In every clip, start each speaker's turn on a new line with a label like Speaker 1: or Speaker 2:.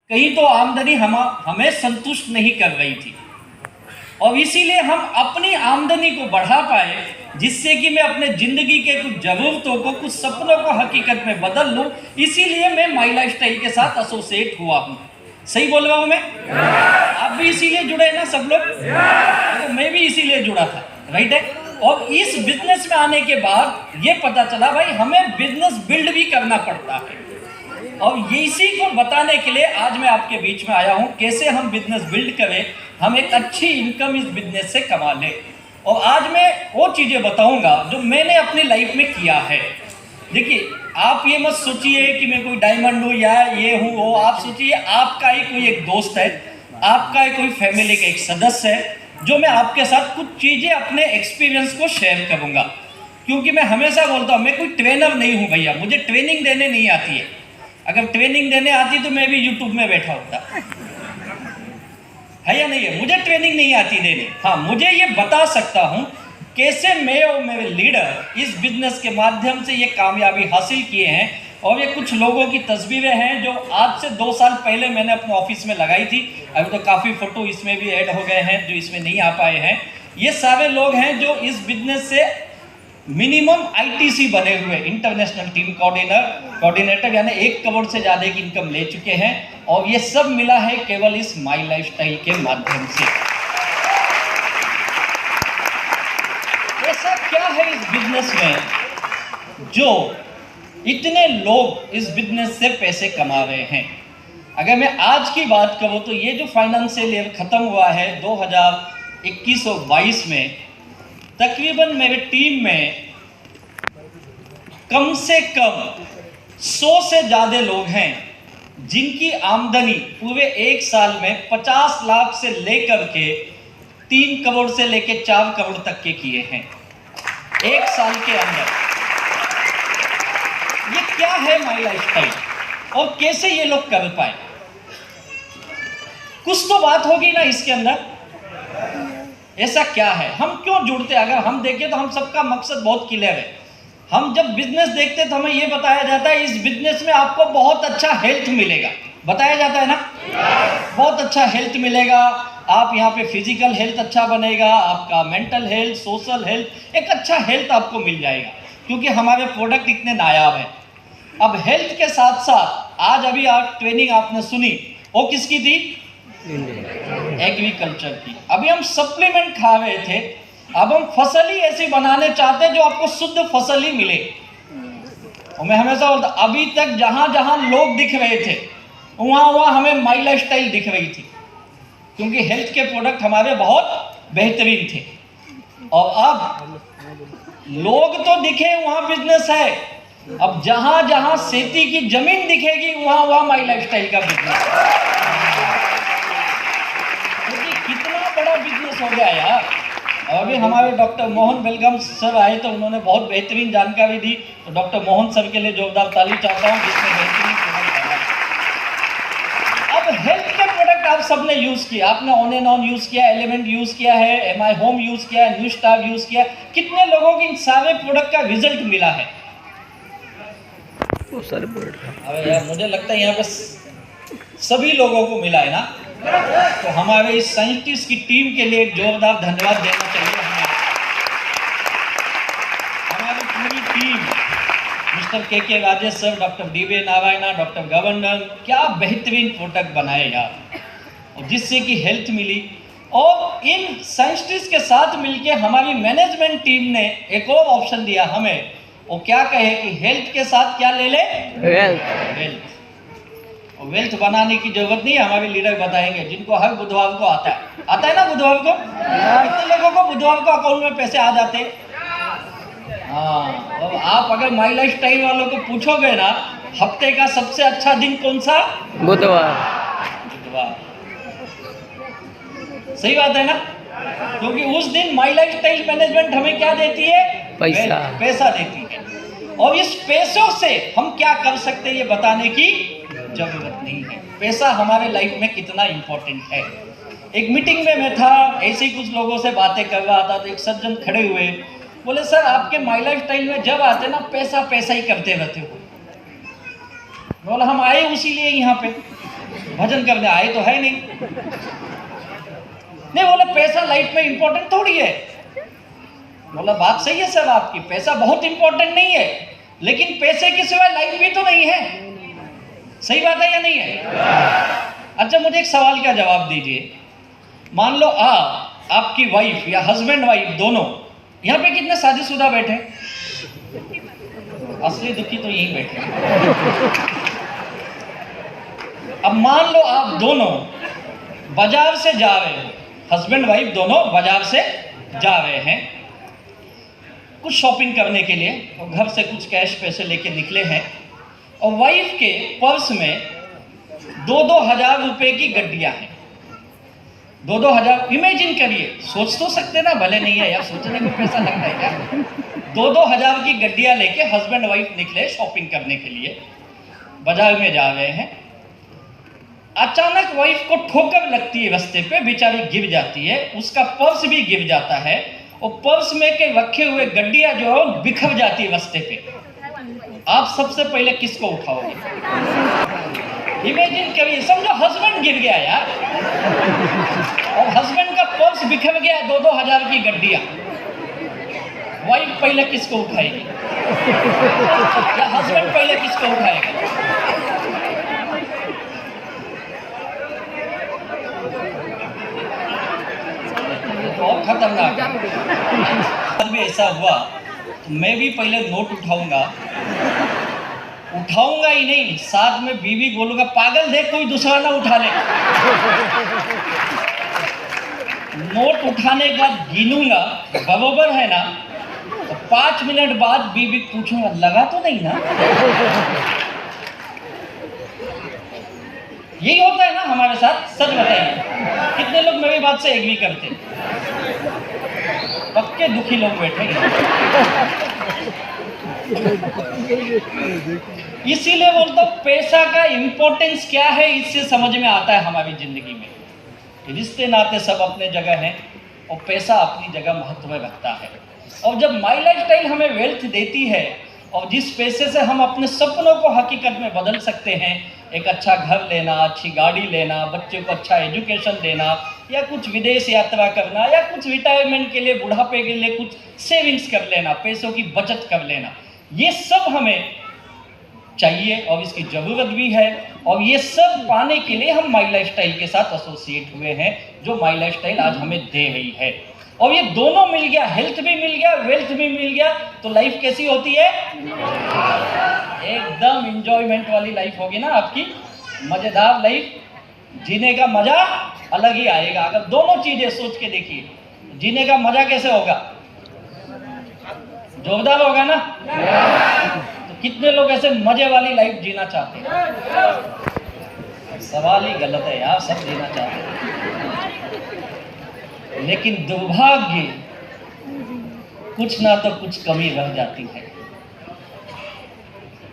Speaker 1: कहीं तो आमदनी हमें संतुष्ट नहीं कर रही थी और इसीलिए हम अपनी आमदनी को बढ़ा पाए, जिससे कि मैं अपने ज़िंदगी के कुछ ज़रूरतों को, कुछ सपनों को हकीकत में बदल लूँ। इसीलिए मैं माई लाइफस्टाइल के साथ एसोसिएट हुआ हूँ। सही बोल रहा हूँ मैं? आप भी इसीलिए जुड़े ना सब लोग? तो मैं भी इसीलिए जुड़ा था, राइट है। और इस बिजनेस में आने के बाद ये पता चला भाई हमें बिजनेस बिल्ड भी करना पड़ता है, और इसी को बताने के लिए आज मैं आपके बीच में आया हूँ। कैसे हम बिजनेस बिल्ड करें, हम एक अच्छी इनकम इस बिजनेस से कमा लें। और आज मैं वो चीज़ें बताऊँगा जो मैंने अपनी लाइफ में किया है। देखिए, आप ये मत सोचिए कि मैं कोई डायमंड हूँ या ये हूँ वो। आप सोचिए आपका ही कोई एक दोस्त है, आपका ही कोई फैमिली का एक सदस्य है, जो मैं आपके साथ कुछ चीज़ें अपने एक्सपीरियंस को शेयर करूँगा। क्योंकि मैं हमेशा बोलता हूँ मैं कोई ट्रेनर नहीं हूँ भैया, मुझे ट्रेनिंग देने नहीं आती है। अगर ट्रेनिंग देने आती तो मैं भी यूट्यूब में बैठा होता, है या नहीं है? मुझे ट्रेनिंग नहीं आती देने। हाँ, मुझे ये बता सकता हूँ कैसे मैं और मेरे लीडर इस बिजनेस के माध्यम से ये कामयाबी हासिल किए हैं। और ये कुछ लोगों की तस्वीरें हैं जो आज से 2 साल पहले मैंने अपने ऑफिस में लगाई थी। अभी तो काफ़ी फ़ोटो इसमें भी ऐड हो गए हैं जो इसमें नहीं आ पाए हैं। ये सारे लोग हैं जो इस बिजनेस से मिनिमम ITC बने हुए, इंटरनेशनल टीम कोऑर्डिनेटर, यानी 1 करोड़ से ज़्यादा की इनकम ले चुके हैं। और ये सब मिला है केवल इस माई लाइफस्टाइल के माध्यम से। ऐसा क्या है इस बिजनेस में जो इतने लोग इस बिजनेस से पैसे कमा रहे हैं? अगर मैं आज की बात करूँ तो ये जो फाइनेंशियल ईयर ख़त्म हुआ है 2021 और 22 में, तकरीबन मेरे टीम में कम से कम 100 से ज़्यादा लोग हैं जिनकी आमदनी पूरे 1 साल में 50 लाख से लेकर के 3 करोड़ से लेकर 4 करोड़ तक के किए हैं 1 साल के अंदर। ये क्या है माई लाइफस्टाइल और कैसे ये लोग कर पाए? कुछ तो बात होगी ना इसके अंदर। ऐसा क्या है, हम क्यों जुड़ते हैं? अगर हम देखें तो हम सबका मकसद बहुत क्लियर है। हम जब बिजनेस देखते हैं तो हमें ये बताया जाता है इस बिजनेस में आपको बहुत अच्छा हेल्थ मिलेगा, बताया जाता है ना। बहुत अच्छा हेल्थ मिलेगा, आप यहाँ पे फिजिकल हेल्थ अच्छा बनेगा, आपका मेंटल हेल्थ, सोशल हेल्थ, एक अच्छा हेल्थ आपको मिल जाएगा क्योंकि हमारे प्रोडक्ट इतने नायाब हैं। अब हेल्थ के साथ साथ आज अभी आप ट्रेनिंग आपने सुनी, वो किसकी थी? एग्रीकल्चर की। अभी हम सप्लीमेंट खा रहे थे, अब हम फसल ही ऐसी बनाने चाहते हैं जो आपको शुद्ध फसल ही मिले। और मैं हमेशा बोलता, अभी तक जहां जहां लोग दिख रहे थे वहां वहां हमें माई लाइफस्टाइल दिख रही थी, क्योंकि हेल्थ के प्रोडक्ट हमारे बहुत बेहतरीन थे। और अब लोग तो दिखे वहां बिजनेस है, अब जहां जहां खेती की जमीन दिखेगी वहां वहां माई लाइफस्टाइल का बिजनेस। कितना बड़ा बिजनेस हो गया यार। और अभी हमारे डॉक्टर मोहन बेलगाम सर आए तो उन्होंने बहुत बेहतरीन जानकारी दी, तो डॉक्टर मोहन सर के लिए जोरदार ताली चाहता हूँ जिसने बेहतरीन प्रोडक्ट बनाया। अब हेल्थ के प्रोडक्ट आप सबने यूज़ किया, आपने ऑन एंड ऑन यूज़ किया, एलिमेंट यूज़ किया है, MI होम यूज़ किया है, न्यू स्टार यूज़ किया। कितने लोगों को इन सारे प्रोडक्ट का रिजल्ट मिला है?
Speaker 2: बहुत सारे प्रोडक्ट।
Speaker 1: अरे यार, मुझे लगता है यहाँ पे सभी लोगों को मिला है ना। तो हमारे इस साइंटिस्ट की टीम के लिए जोरदार धन्यवाद देना चाहिए हमें। हमारी पूरी टीम, मिस्टर के Rajesh sir, doctor DB Narayana, doctor governor, क्या बेहतरीन प्रोडक्ट बनाए यार, और जिससे कि हेल्थ मिली। और इन साइंटिस्ट के साथ मिलके हमारी मैनेजमेंट टीम ने एक और ऑप्शन दिया हमें, वो क्या कहे कि हेल्थ के साथ क्या ले ले? वेल्थ। वेल्थ बनाने की जरूरत नहीं है, हमारे लीडर बताएंगे, जिनको हर बुधवार को आता है ना बुधवार को। कितने लोगों को बुधवार को अकाउंट में पैसे आ जाते हैं? हाँ, अब आप अगर माई लाइफस्टाइल वालों को पूछोगे ना हफ्ते का सबसे अच्छा दिन कौन सा? बुधवार। सही बात है ना, क्योंकि उस दिन माई लाइफस्टाइल मैनेजमेंट हमें क्या देती है? पैसा देती है। और इस पैसों से हम क्या कर सकते हैं ये बताने की जरूरत नहीं है। पैसा हमारे लाइफ में कितना इंपॉर्टेंट है। एक मीटिंग में मैं था, ऐसे ही कुछ लोगों से बातें कर रहा था, तो एक सज्जन खड़े हुए, बोले सर आपके माई लाइफस्टाइल में जब आते ना पैसा ही करते रहते हो। बोला हम आए उसी लिए यहाँ पे। भजन करने आए तो है नहीं। नहीं, बोले पैसा लाइफ में इंपॉर्टेंट थोड़ी है। बोला बात सही है सर आपकी, पैसा बहुत इंपॉर्टेंट नहीं है, लेकिन पैसे के सिवाय लाइफ भी तो नहीं है। सही बात है या नहीं है? अच्छा, मुझे एक सवाल का जवाब दीजिए। मान लो आपकी वाइफ या हस्बैंड वाइफ दोनों, यहाँ पे कितने शादीशुदा बैठे? असली दुखी तो यहीं बैठे। अब मान लो आप दोनों बाजार से जा रहे हो, हस्बैंड वाइफ दोनों बाजार से जा रहे हैं कुछ शॉपिंग करने के लिए, और घर से कुछ कैश पैसे लेके निकले हैं, और वाइफ के पर्स में 2-2 हजार रुपए की गड्डियां हैं। 2-2 हजार, इमेजिन करिए, सोच तो सकते ना, भले नहीं है यार, सोचने में पैसा लगता है क्या? 2-2 हजार की गड्डियां लेके हस्बैंड वाइफ निकले शॉपिंग करने के लिए, बाजार में जा रहे हैं। अचानक वाइफ को ठोकर लगती है, रास्ते पे बेचारी गिर जाती है, उसका पर्स भी गिर जाता है, और पर्स में के रखे हुए गड्डियां जो है बिखर जाती है रास्ते पे। आप सबसे पहले किसको उठाओगे? इमेजिन करिए, समझो हस्बैंड गिर गया यार, और हस्बैंड का पर्स बिखर गया, 2-2 हजार की गड्डियां। वाइफ पहले किसको उठाएगी? या हस्बैंड पहले किसको उठाएगा? बहुत खतरनाक है। भी ऐसा हुआ तो मैं भी पहले नोट उठाऊंगा ही नहीं, साथ में बीवी बोलूंगा पागल देख कोई दूसरा ना उठा ले। नोट उठाने के बाद गिनूंगा, बराबर है ना, तो 5 मिनट बाद बीवी पूछूंगा लगा तो नहीं ना। यही होता है ना हमारे साथ, सच बताइए कितने लोग मेरी बात से एग्री करते? पक्के दुखी लोग बैठे। इसीलिए बोलता हूं पैसा का इंपॉर्टेंस क्या है, इससे समझ में आता है हमारी जिंदगी में। रिश्ते नाते सब अपने जगह हैं, और पैसा अपनी जगह महत्व रखता है। और जब माई लाइफस्टाइल हमें वेल्थ देती है, और जिस पैसे से हम अपने सपनों को हकीकत में बदल सकते हैं, एक अच्छा घर लेना, अच्छी गाड़ी लेना, बच्चे को अच्छा एजुकेशन देना, या कुछ विदेश यात्रा करना, या कुछ रिटायरमेंट के लिए, बुढ़ापे के लिए कुछ सेविंग्स कर लेना, पैसों की बचत कर लेना, ये सब हमें चाहिए और इसकी ज़रूरत भी है। और ये सब पाने के लिए हम माई लाइफस्टाइल के साथ एसोसिएट हुए हैं, जो माई लाइफस्टाइल आज हमें दे रही है। और ये दोनों मिल गया, हेल्थ भी मिल गया, वेल्थ भी मिल गया, तो लाइफ कैसी होती है? एकदम इंजॉयमेंट वाली लाइफ होगी ना आपकी, मजेदार लाइफ, जीने का मजा अलग ही आएगा। अगर दोनों चीजें सोच के देखिए, जीने का मजा कैसे होगा? जोरदार होगा ना। तो कितने लोग ऐसे मजे वाली लाइफ जीना चाहते हैं? सवाल ही गलत है यार, सब जीना चाहते हैं, लेकिन दुर्भाग्य कुछ ना तो कुछ कमी रह जाती है,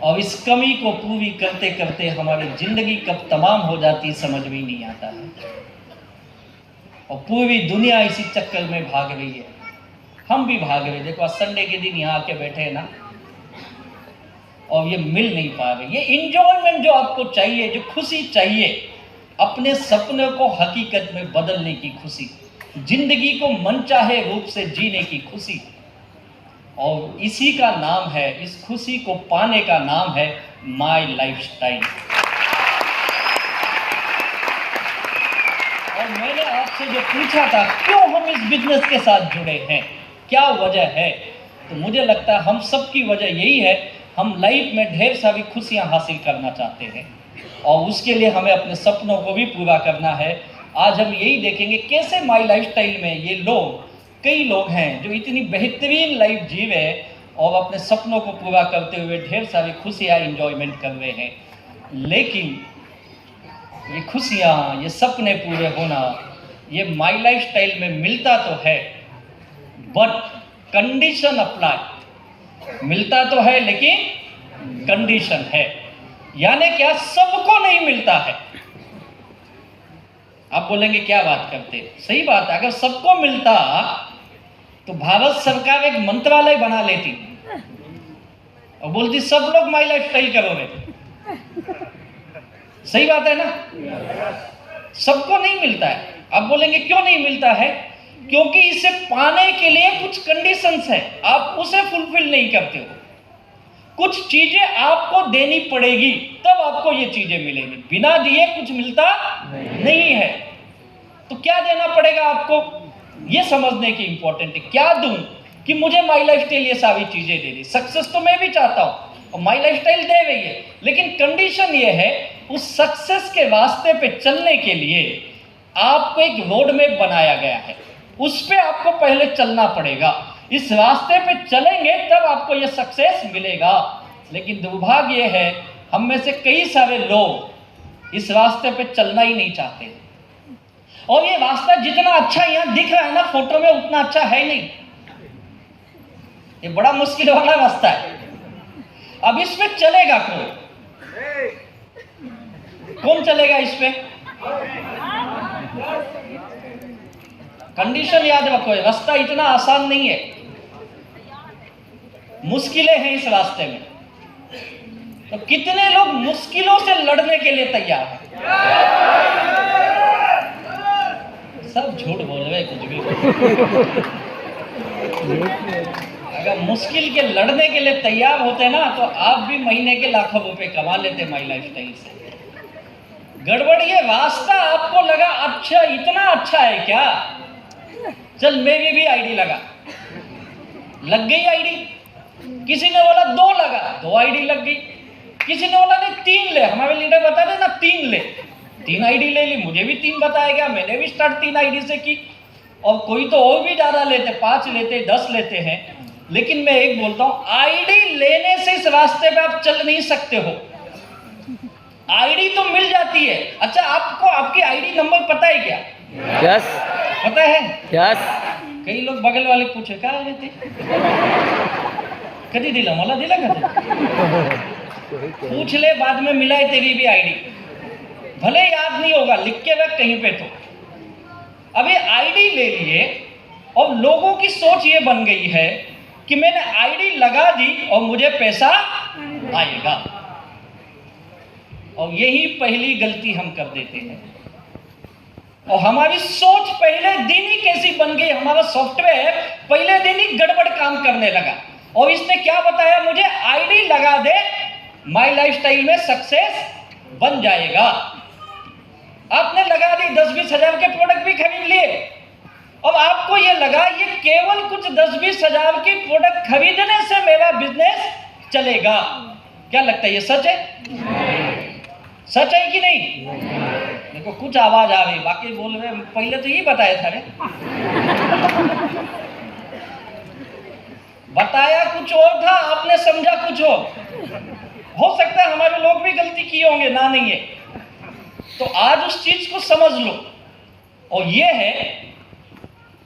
Speaker 1: और इस कमी को पूरी करते करते हमारी जिंदगी कब तमाम हो जाती समझ में नहीं आता है। और पूरी दुनिया इसी चक्कर में भाग रही है, हम भी भाग रहे। देखो आज संडे के दिन यहाँ आके बैठे हैं ना, और ये मिल नहीं पा रहे। ये इंजॉयमेंट जो आपको चाहिए, जो खुशी चाहिए, अपने सपने को हकीकत में बदलने की खुशी, जिंदगी को मनचाहे रूप से जीने की खुशी, और इसी का नाम है, इस खुशी को पाने का नाम है माई लाइफस्टाइल। और मैंने आपसे जो पूछा था क्यों हम इस बिजनेस के साथ जुड़े हैं, क्या वजह है, तो मुझे लगता है हम सबकी वजह यही है, हम लाइफ में ढेर सारी खुशियां हासिल करना चाहते हैं, और उसके लिए हमें अपने सपनों को भी पूरा करना है। आज हम यही देखेंगे कैसे माई लाइफस्टाइल में ये लोग, कई लोग हैं जो इतनी बेहतरीन लाइफ जी रहे हैं, और अपने सपनों को पूरा करते हुए ढेर सारी खुशियाँ इंजॉयमेंट कर रहे हैं। लेकिन ये खुशियाँ, ये सपने पूरे होना, ये माई लाइफस्टाइल में मिलता तो है, बट कंडीशन अप्लाई। मिलता तो है लेकिन कंडीशन है, यानी क्या, सबको नहीं मिलता है। आप बोलेंगे क्या बात करते, सही बात है। अगर सबको मिलता तो भारत सरकार एक मंत्रालय बना लेती और बोलती सब लोग माई लाइफस्टाइल करोगे। सही बात है ना? सबको नहीं मिलता है। आप बोलेंगे क्यों नहीं मिलता है? क्योंकि इसे पाने के लिए कुछ कंडीशंस है, आप उसे फुलफिल नहीं करते हो। कुछ चीजें आपको देनी पड़ेगी तब आपको ये चीजें मिलेंगी, बिना दिए कुछ मिलता नहीं है। तो क्या देना पड़ेगा आपको, ये समझने की इंपॉर्टेंट है। क्या दूं कि मुझे माई लाइफस्टाइल ये सारी चीजें दे दी। सक्सेस तो मैं भी चाहता हूं और माई लाइफस्टाइल दे रही है, लेकिन कंडीशन ये है उस सक्सेस के रास्ते पे चलने के लिए आपको एक रोड मैप बनाया गया है, उस पे आपको पहले चलना पड़ेगा। इस रास्ते पे चलेंगे तब आपको ये सक्सेस मिलेगा। लेकिन दुर्भाग्य ये है, हम में से कई सारे लोग इस रास्ते पे चलना ही नहीं चाहते। और ये रास्ता जितना अच्छा यहाँ दिख रहा है ना फोटो में, उतना अच्छा है नहीं। ये बड़ा मुश्किल वाला रास्ता है। अब इस पे चलेगा कौन चलेगा इस पे? कंडीशन याद रखो, रास्ता इतना आसान नहीं है, मुश्किलें हैं इस रास्ते में। तो कितने लोग मुश्किलों से लड़ने के लिए तैयार हैं? सब झूठ बोल रहे कुछ भी। अगर मुश्किल के लड़ने के लिए तैयार होते ना तो आप भी महीने के लाखों रुपए कमा लेते माई लाइफस्टाइल से। गड़बड़ ये रास्ता आपको लगा अच्छा, इतना अच्छा है क्या, चल मेरी भी आईडी लगा, लग गई आईडी। किसी ने बोला 2 लगा, 2 आईडी लग गई। किसी ने बोला नहीं 3 ले, हमारे लीडर बता दे ना 3 ले, 3 आईडी ले ली। मुझे भी 3 बताया गया, मैंने भी स्टार्ट 3 आईडी से की। और कोई तो और भी ज्यादा लेते, 5 लेते, 10 लेते हैं। लेकिन मैं एक बोलता हूं, आईडी लेने से इस रास्ते पे आप चल नहीं सकते हो। आईडी तो मिल जाती है। अच्छा, आपको आपकी आईडी नंबर पता है क्या?
Speaker 2: यस
Speaker 1: पता है?
Speaker 2: यस।
Speaker 1: कई लोग बगल वाले पूछे क्या लेते, कभी दिला मला दिला कभी, पूछ ले बाद में मिला है तेरी भी आईडी, भले याद नहीं होगा, लिख के रख कहीं पे। तो अभी आईडी ले लिए और लोगों की सोच ये बन गई है कि मैंने आईडी लगा दी और मुझे पैसा आएगा। और यही पहली गलती हम कर देते हैं। और हमारी सोच पहले दिन ही कैसी बन गई, हमारा सॉफ्टवेयर पहले दिन ही गड़बड़ काम करने लगा। और इसने क्या बताया मुझे, आईडी लगा दे माई लाइफस्टाइल में सक्सेस बन जाएगा। आपने लगा दी, 10-20 हजार के प्रोडक्ट भी खरीद लिए। अब आपको ये लगा ये केवल कुछ 10-20 हजार के प्रोडक्ट खरीदने से मेरा बिजनेस चलेगा। क्या लगता है ये सच है? सच है कि नहीं? देखो कुछ आवाज आ रही, बाकी बोल रहे पहले तो ये बताया था रे। बताया कुछ और था, आपने समझा कुछ और। हो सकता है हमारे लोग भी गलती किए होंगे, ना नहीं है। तो आज उस चीज को समझ लो। और ये है,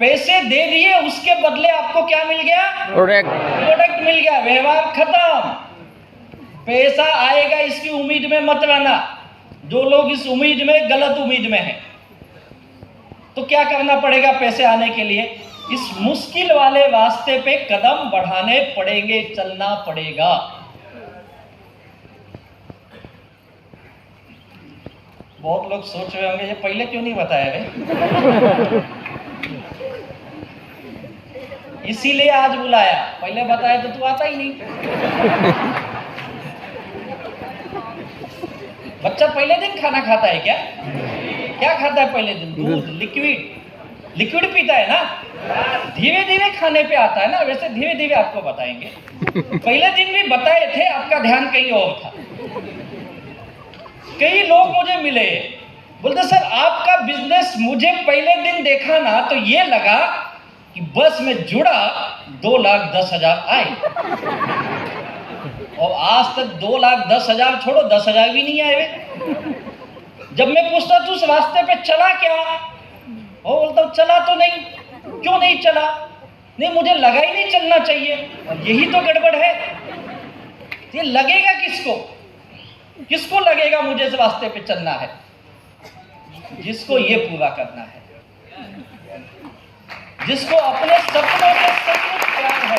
Speaker 1: पैसे दे दिए, उसके बदले आपको क्या मिल गया? प्रोडक्ट मिल गया, व्यवहार खत्म। पैसा आएगा इसकी उम्मीद में मत रहना। जो लोग इस उम्मीद में, गलत उम्मीद में हैं, तो क्या करना पड़ेगा पैसे आने के लिए? इस मुश्किल वाले रास्ते पे कदम बढ़ाने पड़ेंगे, चलना पड़ेगा। बहुत लोग सोच रहे होंगे ये पहले क्यों नहीं बताया रे? इसीलिए आज बुलाया, पहले बताया तो तू आता ही नहीं। बच्चा पहले दिन खाना खाता है क्या? क्या खाता है पहले दिन? दूध, लिक्विड पीता है ना। धीरे धीरे खाने पे आता है ना, वैसे धीरे धीरे आपको बताएंगे। पहले दिन भी बताए थे, आपका ध्यान कहीं और था। कई लोग मुझे मिले, बोलते सर आपका बिजनेस मुझे पहले दिन देखा ना तो ये लगा कि बस में जुड़ा 2,10,000 आए, और आज तक 2,10,000 छोड़ो 10,000 भी नहीं आए। जब मैं पूछता तू उस रास्ते पे चला क्या, वो बोलता हूँ चला तो नहीं। क्यों नहीं चला? नहीं मुझे लगा ही नहीं चलना चाहिए। और यही तो गड़बड़ है। ये लगेगा किसको? किसको लगेगा मुझे इस रास्ते पे चलना है? जिसको ये पूरा करना है, जिसको अपने सपनों से सचमुच प्यार है,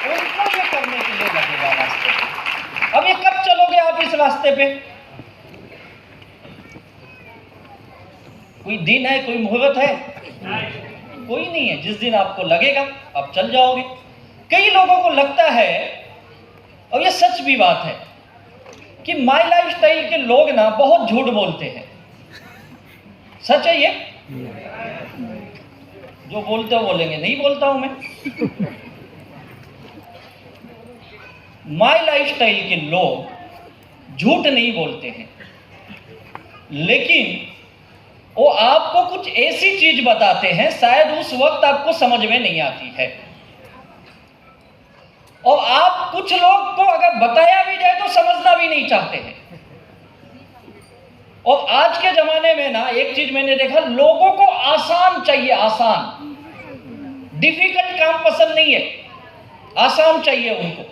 Speaker 1: उनको ये करने के लिए लगेगा रास्ते पे। अब ये कब चलोगे आप इस रास्ते पे? कोई दिन है, कोई मुहूर्त है? कोई नहीं है। जिस दिन आपको लगेगा आप चल जाओगे। कई लोगों को लगता है, और ये सच भी बात है, कि माई लाइफ स्टाइल के लोग ना बहुत झूठ बोलते हैं। सच है ये? जो बोलते हो बोलेंगे, नहीं बोलता हूं मैं। माई लाइफ स्टाइल के लोग झूठ नहीं बोलते हैं, लेकिन वो आपको कुछ ऐसी चीज बताते हैं शायद उस वक्त आपको समझ में नहीं आती है, और आप कुछ लोग को अगर बताया भी जाए तो समझना भी नहीं चाहते हैं। और आज के जमाने में ना एक चीज मैंने देखा, लोगों को आसान चाहिए, आसान। डिफिकल्ट काम पसंद नहीं है, आसान चाहिए उनको।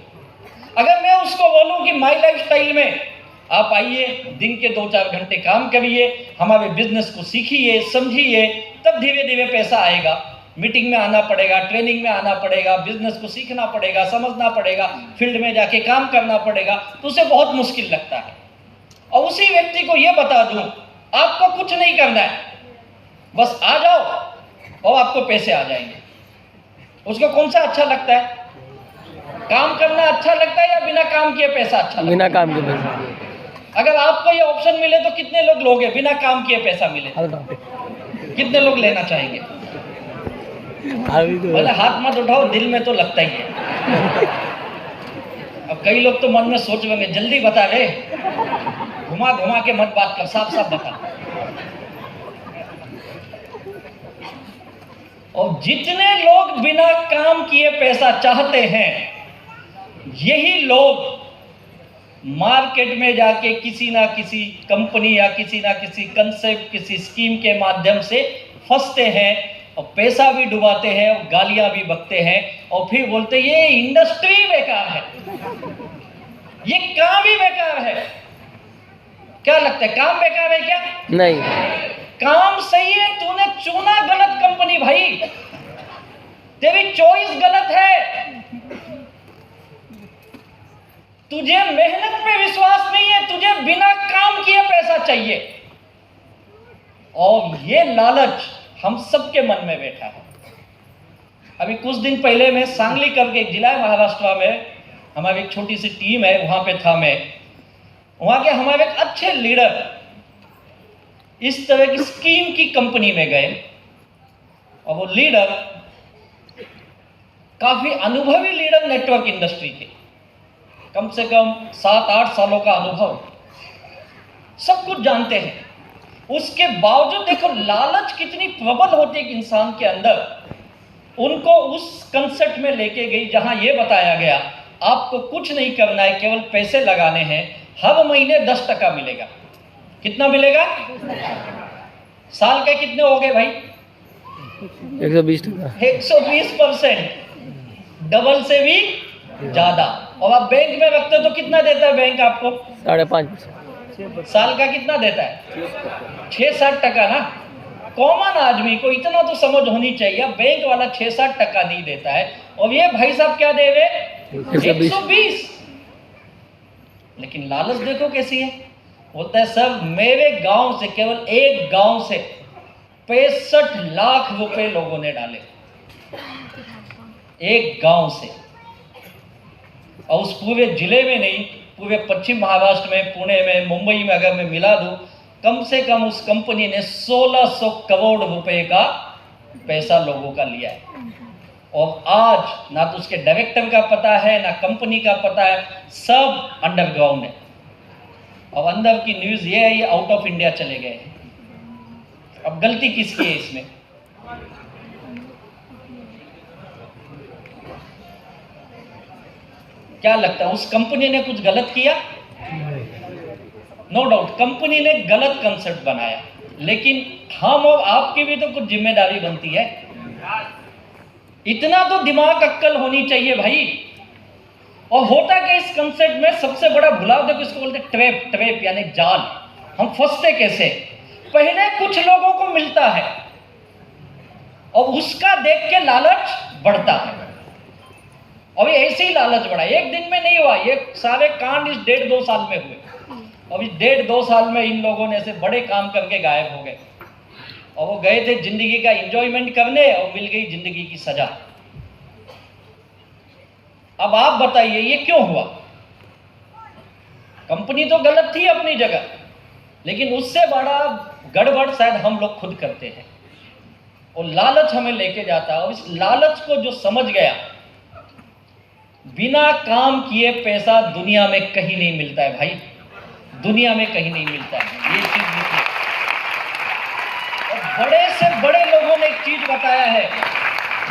Speaker 1: अगर मैं उसको बोलूं कि माई लाइफ स्टाइल में आप आइए, दिन के 2-4 घंटे काम करिए, हमारे बिजनेस को सीखिए, समझिए, तब धीरे धीरे पैसा आएगा। मीटिंग में आना पड़ेगा, ट्रेनिंग में आना पड़ेगा, बिजनेस को सीखना पड़ेगा, समझना पड़ेगा, फील्ड में जाके काम करना पड़ेगा, तो उसे बहुत मुश्किल लगता है। और उसी व्यक्ति को यह बता दूं, आपको कुछ नहीं करना है, बस आ जाओ और आपको पैसे आ जाएंगे। उसको कौन सा अच्छा लगता है? काम करना अच्छा लगता है या बिना काम किए पैसा अच्छा लगता है? बिना काम के पैसा। अगर आपको ये ऑप्शन मिले तो कितने लोग लोगे? बिना काम किए पैसा मिले कितने लोग लेना चाहेंगे? बोले हाथ मत उठाओ, दिल में तो लगता ही है। अब कई लोग तो मन में सोच लेंगे, जल्दी बता रे, घुमा घुमा के मत बात कर, साफ साफ बता। और जितने लोग बिना काम किए पैसा चाहते हैं, यही लोग मार्केट में जाके किसी ना किसी कंपनी या किसी ना किसी कंसेप्ट, किसी स्कीम के माध्यम से फंसते हैं और पैसा भी डुबाते हैं और गालियां भी बकते हैं, और फिर बोलते ये इंडस्ट्री बेकार है, ये काम ही बेकार है। क्या लगता है, काम बेकार है क्या? नहीं, काम सही है। तूने चुना गलत कंपनी भाई, तेरी चॉइस गलत है। तुझे मेहनत पे विश्वास नहीं है, तुझे बिना काम किए पैसा चाहिए। और ये लालच हम सबके मन में बैठा है। अभी कुछ दिन पहले मैं सांगली करके एक जिला है महाराष्ट्र में, हमारी एक छोटी सी टीम है, वहां पे था मैं। वहां के हमारे एक अच्छे लीडर इस तरह की स्कीम की कंपनी में गए, और वो लीडर काफी अनुभवी लीडर, नेटवर्क इंडस्ट्री के, कम से कम 7-8 सालों का अनुभव, सब कुछ जानते हैं। उसके बावजूद देखो लालच कितनी प्रबल होती है इंसान के अंदर। उनको उस कंसेप्ट में लेके गई जहां यह बताया गया आपको कुछ नहीं करना है, केवल पैसे लगाने हैं, हर महीने 10% मिलेगा। कितना मिलेगा? साल के कितने हो गए भाई? 120%। 120%, डबल से भी ज्यादा। और आप बैंक में रखते हो तो कितना देता है बैंक आपको? 5.5%। साल का कितना देता है? 6-7% ना। कॉमन आदमी को इतना तो समझ होनी चाहिए, बैंक वाला 6-7% नहीं देता है, और ये भाई साहब क्या दे रहे? 120। लेकिन लालच देखो कैसी है। बोलता है सर मेरे गांव से, केवल एक गांव से 65 लाख रुपए लोगों ने डाले, एक गांव से। और उस पूरे जिले में नहीं, पूरे पश्चिम महाराष्ट्र में, पुणे में, मुंबई में अगर मैं मिला दूं, कम से कम उस कंपनी ने 1600 करोड़ रुपए का पैसा लोगों का लिया है। और आज ना तो उसके डायरेक्टर का पता है, ना कंपनी का पता है, सब अंडरग्राउंड है। और अंदर की न्यूज़ ये है, ये आउट ऑफ इंडिया चले गए हैं। अब गलती किसकी है इसमें? क्या लगता है, उस कंपनी ने कुछ गलत किया? नो डाउट कंपनी ने गलत कंसेप्ट बनाया, लेकिन हम और आपकी भी तो कुछ जिम्मेदारी बनती है। इतना तो दिमाग अक्कल होनी चाहिए भाई। और होता क्या इस कंसेप्ट में सबसे बड़ा भुलाव, देखो इसको बोलते ट्रैप, ट्रैप यानी जाल। हम फंसते कैसे? पहले कुछ लोगों को मिलता है और उसका देख के लालच बढ़ता है, और ये ऐसे ही लालच बढ़ा। एक दिन में नहीं हुआ, ये सारे कांड इस 1.5-2 साल में हुए। और इस 1.5-2 साल में इन लोगों ने ऐसे बड़े काम करके गायब हो गए। और वो गए थे जिंदगी का एंजॉयमेंट करने और मिल गई जिंदगी की सजा। अब आप बताइए ये क्यों हुआ? कंपनी तो गलत थी अपनी जगह, लेकिन उससे बड़ा गड़बड़ शायद हम लोग खुद करते हैं और लालच हमें लेके जाता है। और इस लालच को जो समझ गया, बिना काम किए पैसा दुनिया में कहीं नहीं मिलता है भाई, दुनिया में कहीं नहीं मिलता है, ये चीज लिखिए। और बड़े से बड़े लोगों ने एक चीज बताया है,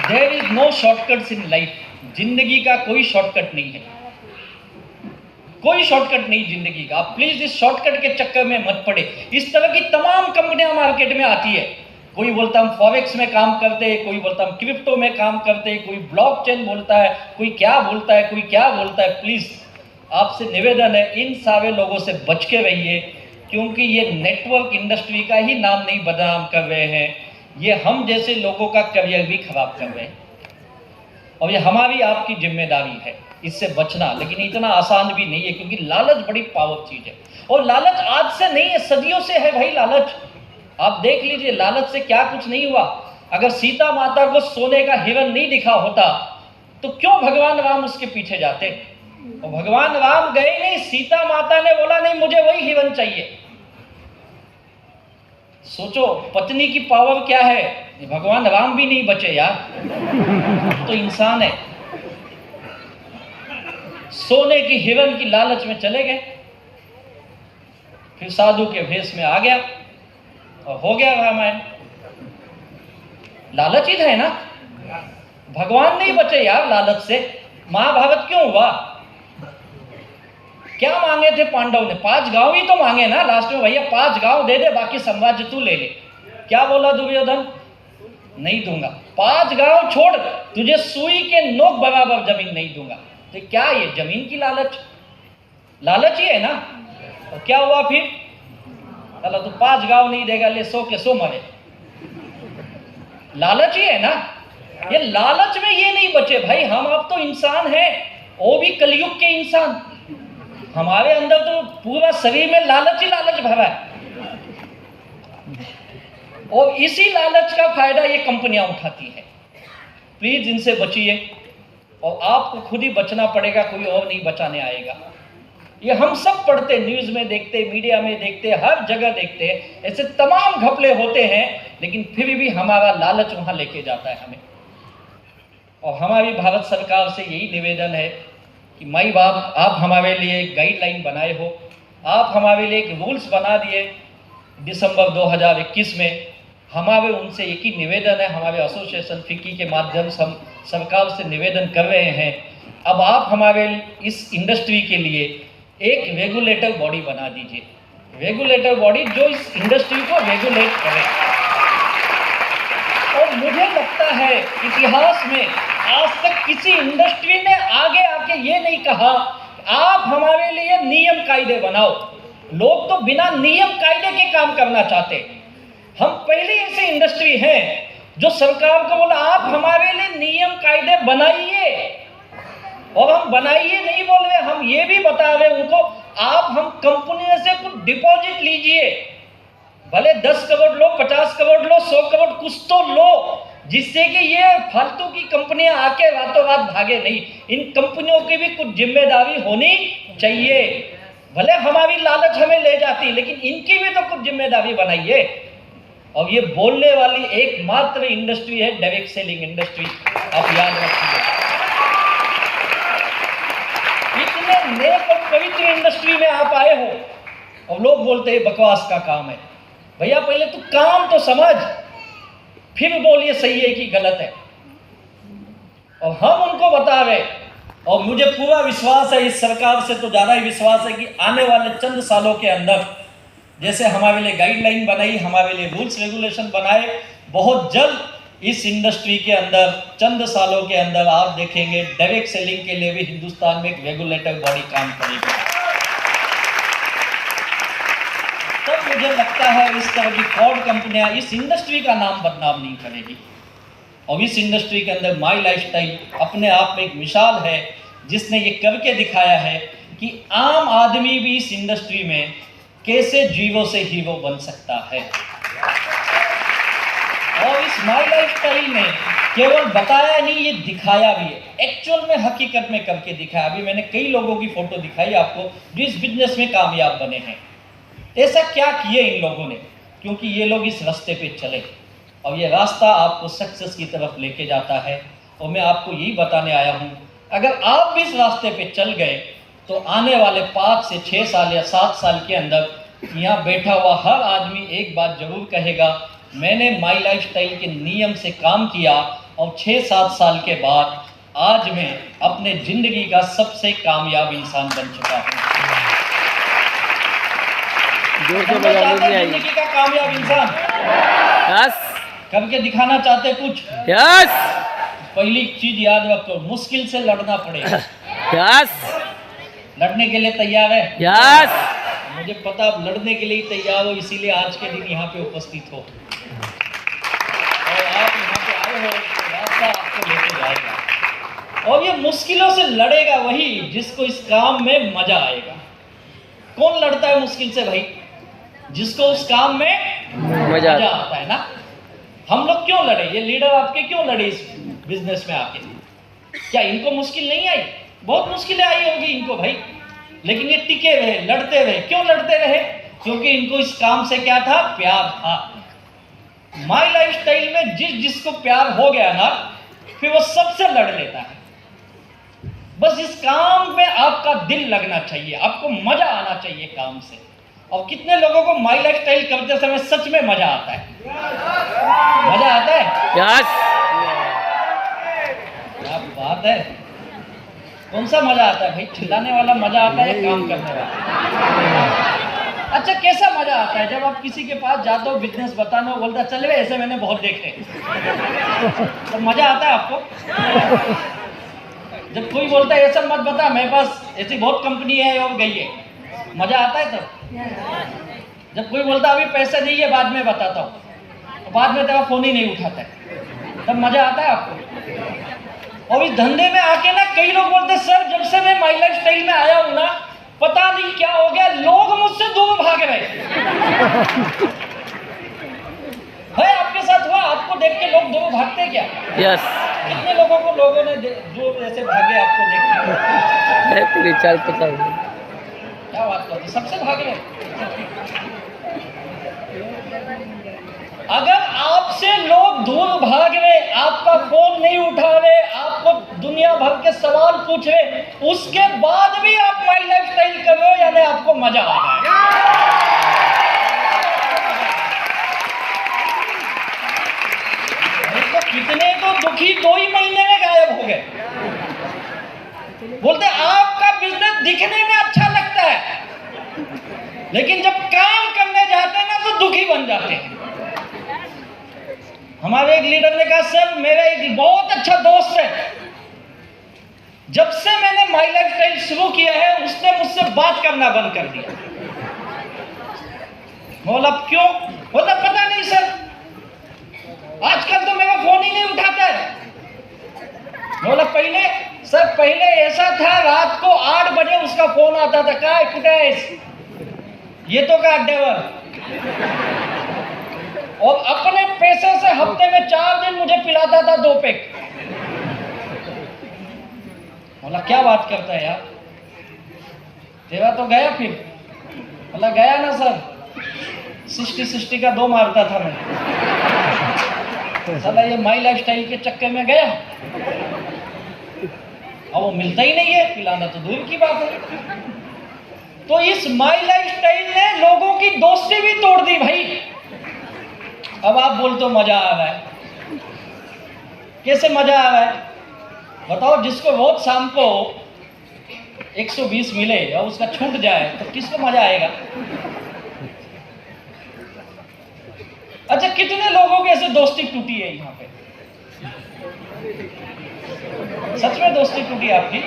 Speaker 1: there is no shortcuts in life. जिंदगी का कोई शॉर्टकट नहीं है, कोई शॉर्टकट नहीं जिंदगी का। आप प्लीज इस शॉर्टकट के चक्कर में मत पड़े। इस तरह की तमाम कंपनियां मार्केट में आती है, कोई बोलता हम फॉरेक्स में काम करते हैं, कोई बोलता हम क्रिप्टो में काम करते हैं, कोई ब्लॉकचेन बोलता है, कोई क्या बोलता है, कोई क्या बोलता है। प्लीज आपसे निवेदन है, इन सारे लोगों से बच के रहिए, क्योंकि ये नेटवर्क इंडस्ट्री का ही नाम नहीं बदनाम कर रहे हैं, ये हम जैसे लोगों का करियर भी खराब कर रहे हैं। और ये हमारी आपकी जिम्मेदारी है इससे बचना, लेकिन इतना आसान भी नहीं है, क्योंकि लालच बड़ी पावर चीज है। और लालच आज से नहीं है, सदियों से है भाई लालच। आप देख लीजिए लालच से क्या कुछ नहीं हुआ। अगर सीता माता को सोने का हिरण नहीं दिखा होता तो क्यों भगवान राम उसके पीछे जाते? और भगवान राम गए नहीं, सीता माता ने बोला नहीं मुझे वही हिरण चाहिए। सोचो पत्नी की पावर क्या है। भगवान राम भी नहीं बचे यार, तो इंसान है। सोने की हिरण की लालच में चले गए, फिर साधु के भेष में आ गया और हो गया रामायण। लालच ही है ना, भगवान नहीं बचे यार लालच से। महाभारत क्यों हुआ? क्या मांगे थे पांडव ने? 5 गांव ही तो मांगे ना लास्ट में, भैया 5 गांव दे दे, बाकी साम्राज्य तू ले ले। क्या बोला दुर्योधन? नहीं दूंगा। 5 गांव छोड़, तुझे सुई के नोक बराबर जमीन नहीं दूंगा। तो क्या ये जमीन की लालच? लालच ही है ना। और क्या हुआ फिर? चलो तू 5 गांव नहीं देगा, ले 100 के 100 मरे। लालच ही है ना। ये लालच में ये नहीं बचे भाई। हम अब तो इंसान हैं, वो भी कलयुग के इंसान। हमारे अंदर तो पूरा शरीर में लालच ही लालच भरा है, और इसी लालच का फायदा ये कंपनियां उठाती हैं। प्लीज इनसे बचिए, और आपको खुद ही बचना पड़ेगा, कोई और नहीं बचाने आएगा। ये हम सब पढ़ते, न्यूज में देखते, मीडिया में देखते, हर जगह देखते, ऐसे तमाम घपले होते हैं, लेकिन फिर भी हमारा लालच वहां लेके जाता है हमें। और हमारी भारत सरकार से यही निवेदन है कि माई बाप, आप हमारे लिए एक गाइडलाइन बनाए हो, आप हमारे लिए एक रूल्स बना दिए दिसंबर 2021 में। हमारे उनसे एक ही निवेदन है, हमारे एसोसिएशन फिक्की के माध्यम से हम सरकार से निवेदन कर रहे हैं, अब आप हमारे इस इंडस्ट्री के लिए एक रेगुलेटर बॉडी बना दीजिए। रेगुलेटर बॉडी जो इस इंडस्ट्री को रेगुलेट करे। और मुझे लगता है इतिहास में आज तक किसी इंडस्ट्री ने आगे आके ये नहीं कहा आप हमारे लिए नियम कायदे बनाओ। लोग तो बिना नियम कायदे के काम करना चाहते। हम पहली ऐसी इंडस्ट्री हैं जो सरकार को बोला आप हमारे लिए नियम कायदे बनाइए, और हम बनाइए नहीं बोल रहे, हम ये भी बता रहे उनको आप हम कंपनी से कुछ डिपॉजिट लीजिए, भले 10 करोड़ लो, 50 करोड़ लो, 100 करोड़, कुछ तो लो, जिससे कि ये फालतू की कंपनियां आके रातों रात भागे नहीं। इन कंपनियों की भी कुछ जिम्मेदारी होनी चाहिए। भले हमारी लालच हमें ले जाती, लेकिन इनकी भी तो कुछ जिम्मेदारी बनाइए। और ये बोलने वाली एकमात्र इंडस्ट्री है डायरेक्ट सेलिंग इंडस्ट्री, आप याद रखिए। इतने नेक और पवित्र इंडस्ट्री में आप आए हो और लोग बोलते हैं बकवास का काम है। भैया पहले तू काम तो समझ, फिर बोलिए सही है कि गलत है। और हम उनको बता रहे, और मुझे पूरा विश्वास है, इस सरकार से तो ज़्यादा ही विश्वास है कि आने वाले चंद सालों के अंदर जैसे हमारे लिए गाइडलाइन बनाई, हमारे लिए रूल्स रेगुलेशन बनाए, बहुत जल्द इस इंडस्ट्री के अंदर चंद सालों के अंदर आप देखेंगे डायरेक्ट सेलिंग के लिए भी हिंदुस्तान में एक रेगुलेटर बॉडी काम करेगी। तब मुझे लगता है इस तरह की फ्रॉड कंपनियां इस इंडस्ट्री का नाम बदनाम नहीं करेगी। और इस इंडस्ट्री के अंदर माई लाइफस्टाइल अपने आप में एक मिसाल है, जिसने ये करके दिखाया है कि आम आदमी भी इस इंडस्ट्री में कैसे जीरो से हीरो बन सकता है। और इस माई लाइफ स्टाइल ने केवल बताया नहीं, ये दिखाया भी है, एक्चुअल में हकीकत में करके दिखाया। अभी मैंने कई लोगों की फोटो दिखाई आपको जो इस बिजनेस में कामयाब बने हैं। ऐसा क्या किए इन लोगों ने? क्योंकि ये लोग इस रास्ते पे चले और ये रास्ता आपको सक्सेस की तरफ लेके जाता है। और मैं आपको यही बताने आया हूँ, अगर आप भी इस रास्ते पे चल गए तो आने वाले 5 से 6 साल या 7 साल के अंदर यहाँ बैठा हुआ हर आदमी एक बात जरूर कहेगा, मैंने माई लाइफ स्टाइल के नियम से काम किया और 6-7 साल के बाद आज मैं अपने जिंदगी का सबसे कामयाब इंसान बन चुका हूँ। जिंदगी का कामयाब इंसान करके दिखाना चाहते कुछ? पहली चीज याद रखो, मुश्किल से लड़ना पड़ेगा। लड़ने के लिए तैयार है? मुझे पता आप लड़ने के लिए तैयार हो, इसीलिए आज के दिन यहाँ पे उपस्थित हो और आप यहाँ पे आए हो तो रास्ता आपको लेके जाएगा। और ये मुश्किलों से लड़ेगा वही जिसको इस काम में मजा आएगा। कौन लड़ता है मुश्किल से भाई? जिसको उस काम में मजा आता है ना। हम लोग क्यों लड़े? ये लीडर आपके क्यों लड़े इस बिजनेस में आके? क्या इनको मुश्किल नहीं आई? बहुत मुश्किलें आई होगी इनको भाई, लेकिन ये टिके रहे, लड़ते रहे। क्यों लड़ते रहे? क्योंकि इनको इस काम से क्या था? प्यार था। माई लाइफ स्टाइल में जिसको प्यार हो गया ना, फिर वो सबसे लड़ लेता है। बस इस काम में आपका दिल लगना चाहिए, आपको मजा आना चाहिए काम से। और कितने लोगों को माई लाइफ स्टाइल करते समय सच में मजा आता है? मजा आता है? क्या बात है। कौन सा मजा आता है भाई? चिल्लाने वाला मजा आता है, काम करने वाला? अच्छा, कैसा मजा आता है? जब आप किसी के पास जाते हो, बिजनेस बताना, बोलता चल रहे ऐसे मैंने बहुत देखे, तो मजा आता है आपको? जब कोई बोलता है ऐसा मत बता, मेरे पास ऐसी बहुत कंपनी है और गई है, मजा आता है तब? जब कोई बोलता अभी पैसे नहीं है, बाद में बताता हूँ, तो बाद में तेरा फोन ही नहीं उठाता है, तब मजा आता है आपको? और इस धंधे में आके ना कई लोग बोलते सर जब से मैं माई लाइफ स्टाइल में आया हूं ना, पता नहीं क्या हो गया, लोग मुझसे दूर भाग रहे। भाई आपके साथ हुआ? आपको देख के लोग दूर भागते क्या?
Speaker 2: यस।
Speaker 1: कितने लोगों को लोगों ने जो ऐसे भागे आपको देख के?
Speaker 2: 4-5
Speaker 1: क्या बात करते? सबसे भाग रहे। अगर आपसे लोग दूर भाग रहे, आपका फोन नहीं उठा रहे, आपको दुनिया भर के सवाल पूछ रहे, उसके बाद भी आप माई लाइफ स्टाइल कर रहे हो, यानी आपको मजा आ रहा है। तो कितने तो दुखी 2 ही महीने में गायब हो गए। बोलते आपका बिजनेस दिखने में अच्छा लगता है, लेकिन जब काम करने जाते हैं ना तो दुखी बन जाते हैं। हमारे एक लीडर ने कहा सर मेरा एक बहुत अच्छा दोस्त है, जब से मैंने माई लाइफ स्टाइल शुरू किया है उसने मुझसे बात करना बंद कर दिया। बोला क्यों? बोला पता नहीं सर, आजकल तो मेरा फोन ही नहीं उठाता है। बोला पहले? सर पहले ऐसा था, रात को 8 बजे उसका फोन आता था, काय कुठे आहेस? ये तो का अड्डेवर। और अपने पैसे से हफ्ते में 4 दिन मुझे पिलाता था 2 पैक। बोला क्या बात करता है यार, तेरा तो गया फिर? बोला गया ना सर, 60 का 2 मारता था मैं। साला ये माई लाइफ स्टाइल के चक्कर में गया, अब वो मिलता ही नहीं है, पिलाना तो दूर की बात है। तो इस माई लाइफ स्टाइल ने लोगों की दोस्ती भी तोड़ दी भाई। अब आप बोलते हो मजा आ रहा है, कैसे मजा आ रहा है बताओ? जिसको रोज शाम को 120 मिले और उसका छूट जाए तो किसको मजा आएगा? अच्छा, कितने लोगों की ऐसे दोस्ती टूटी है यहाँ पे? सच में दोस्ती टूटी आपकी?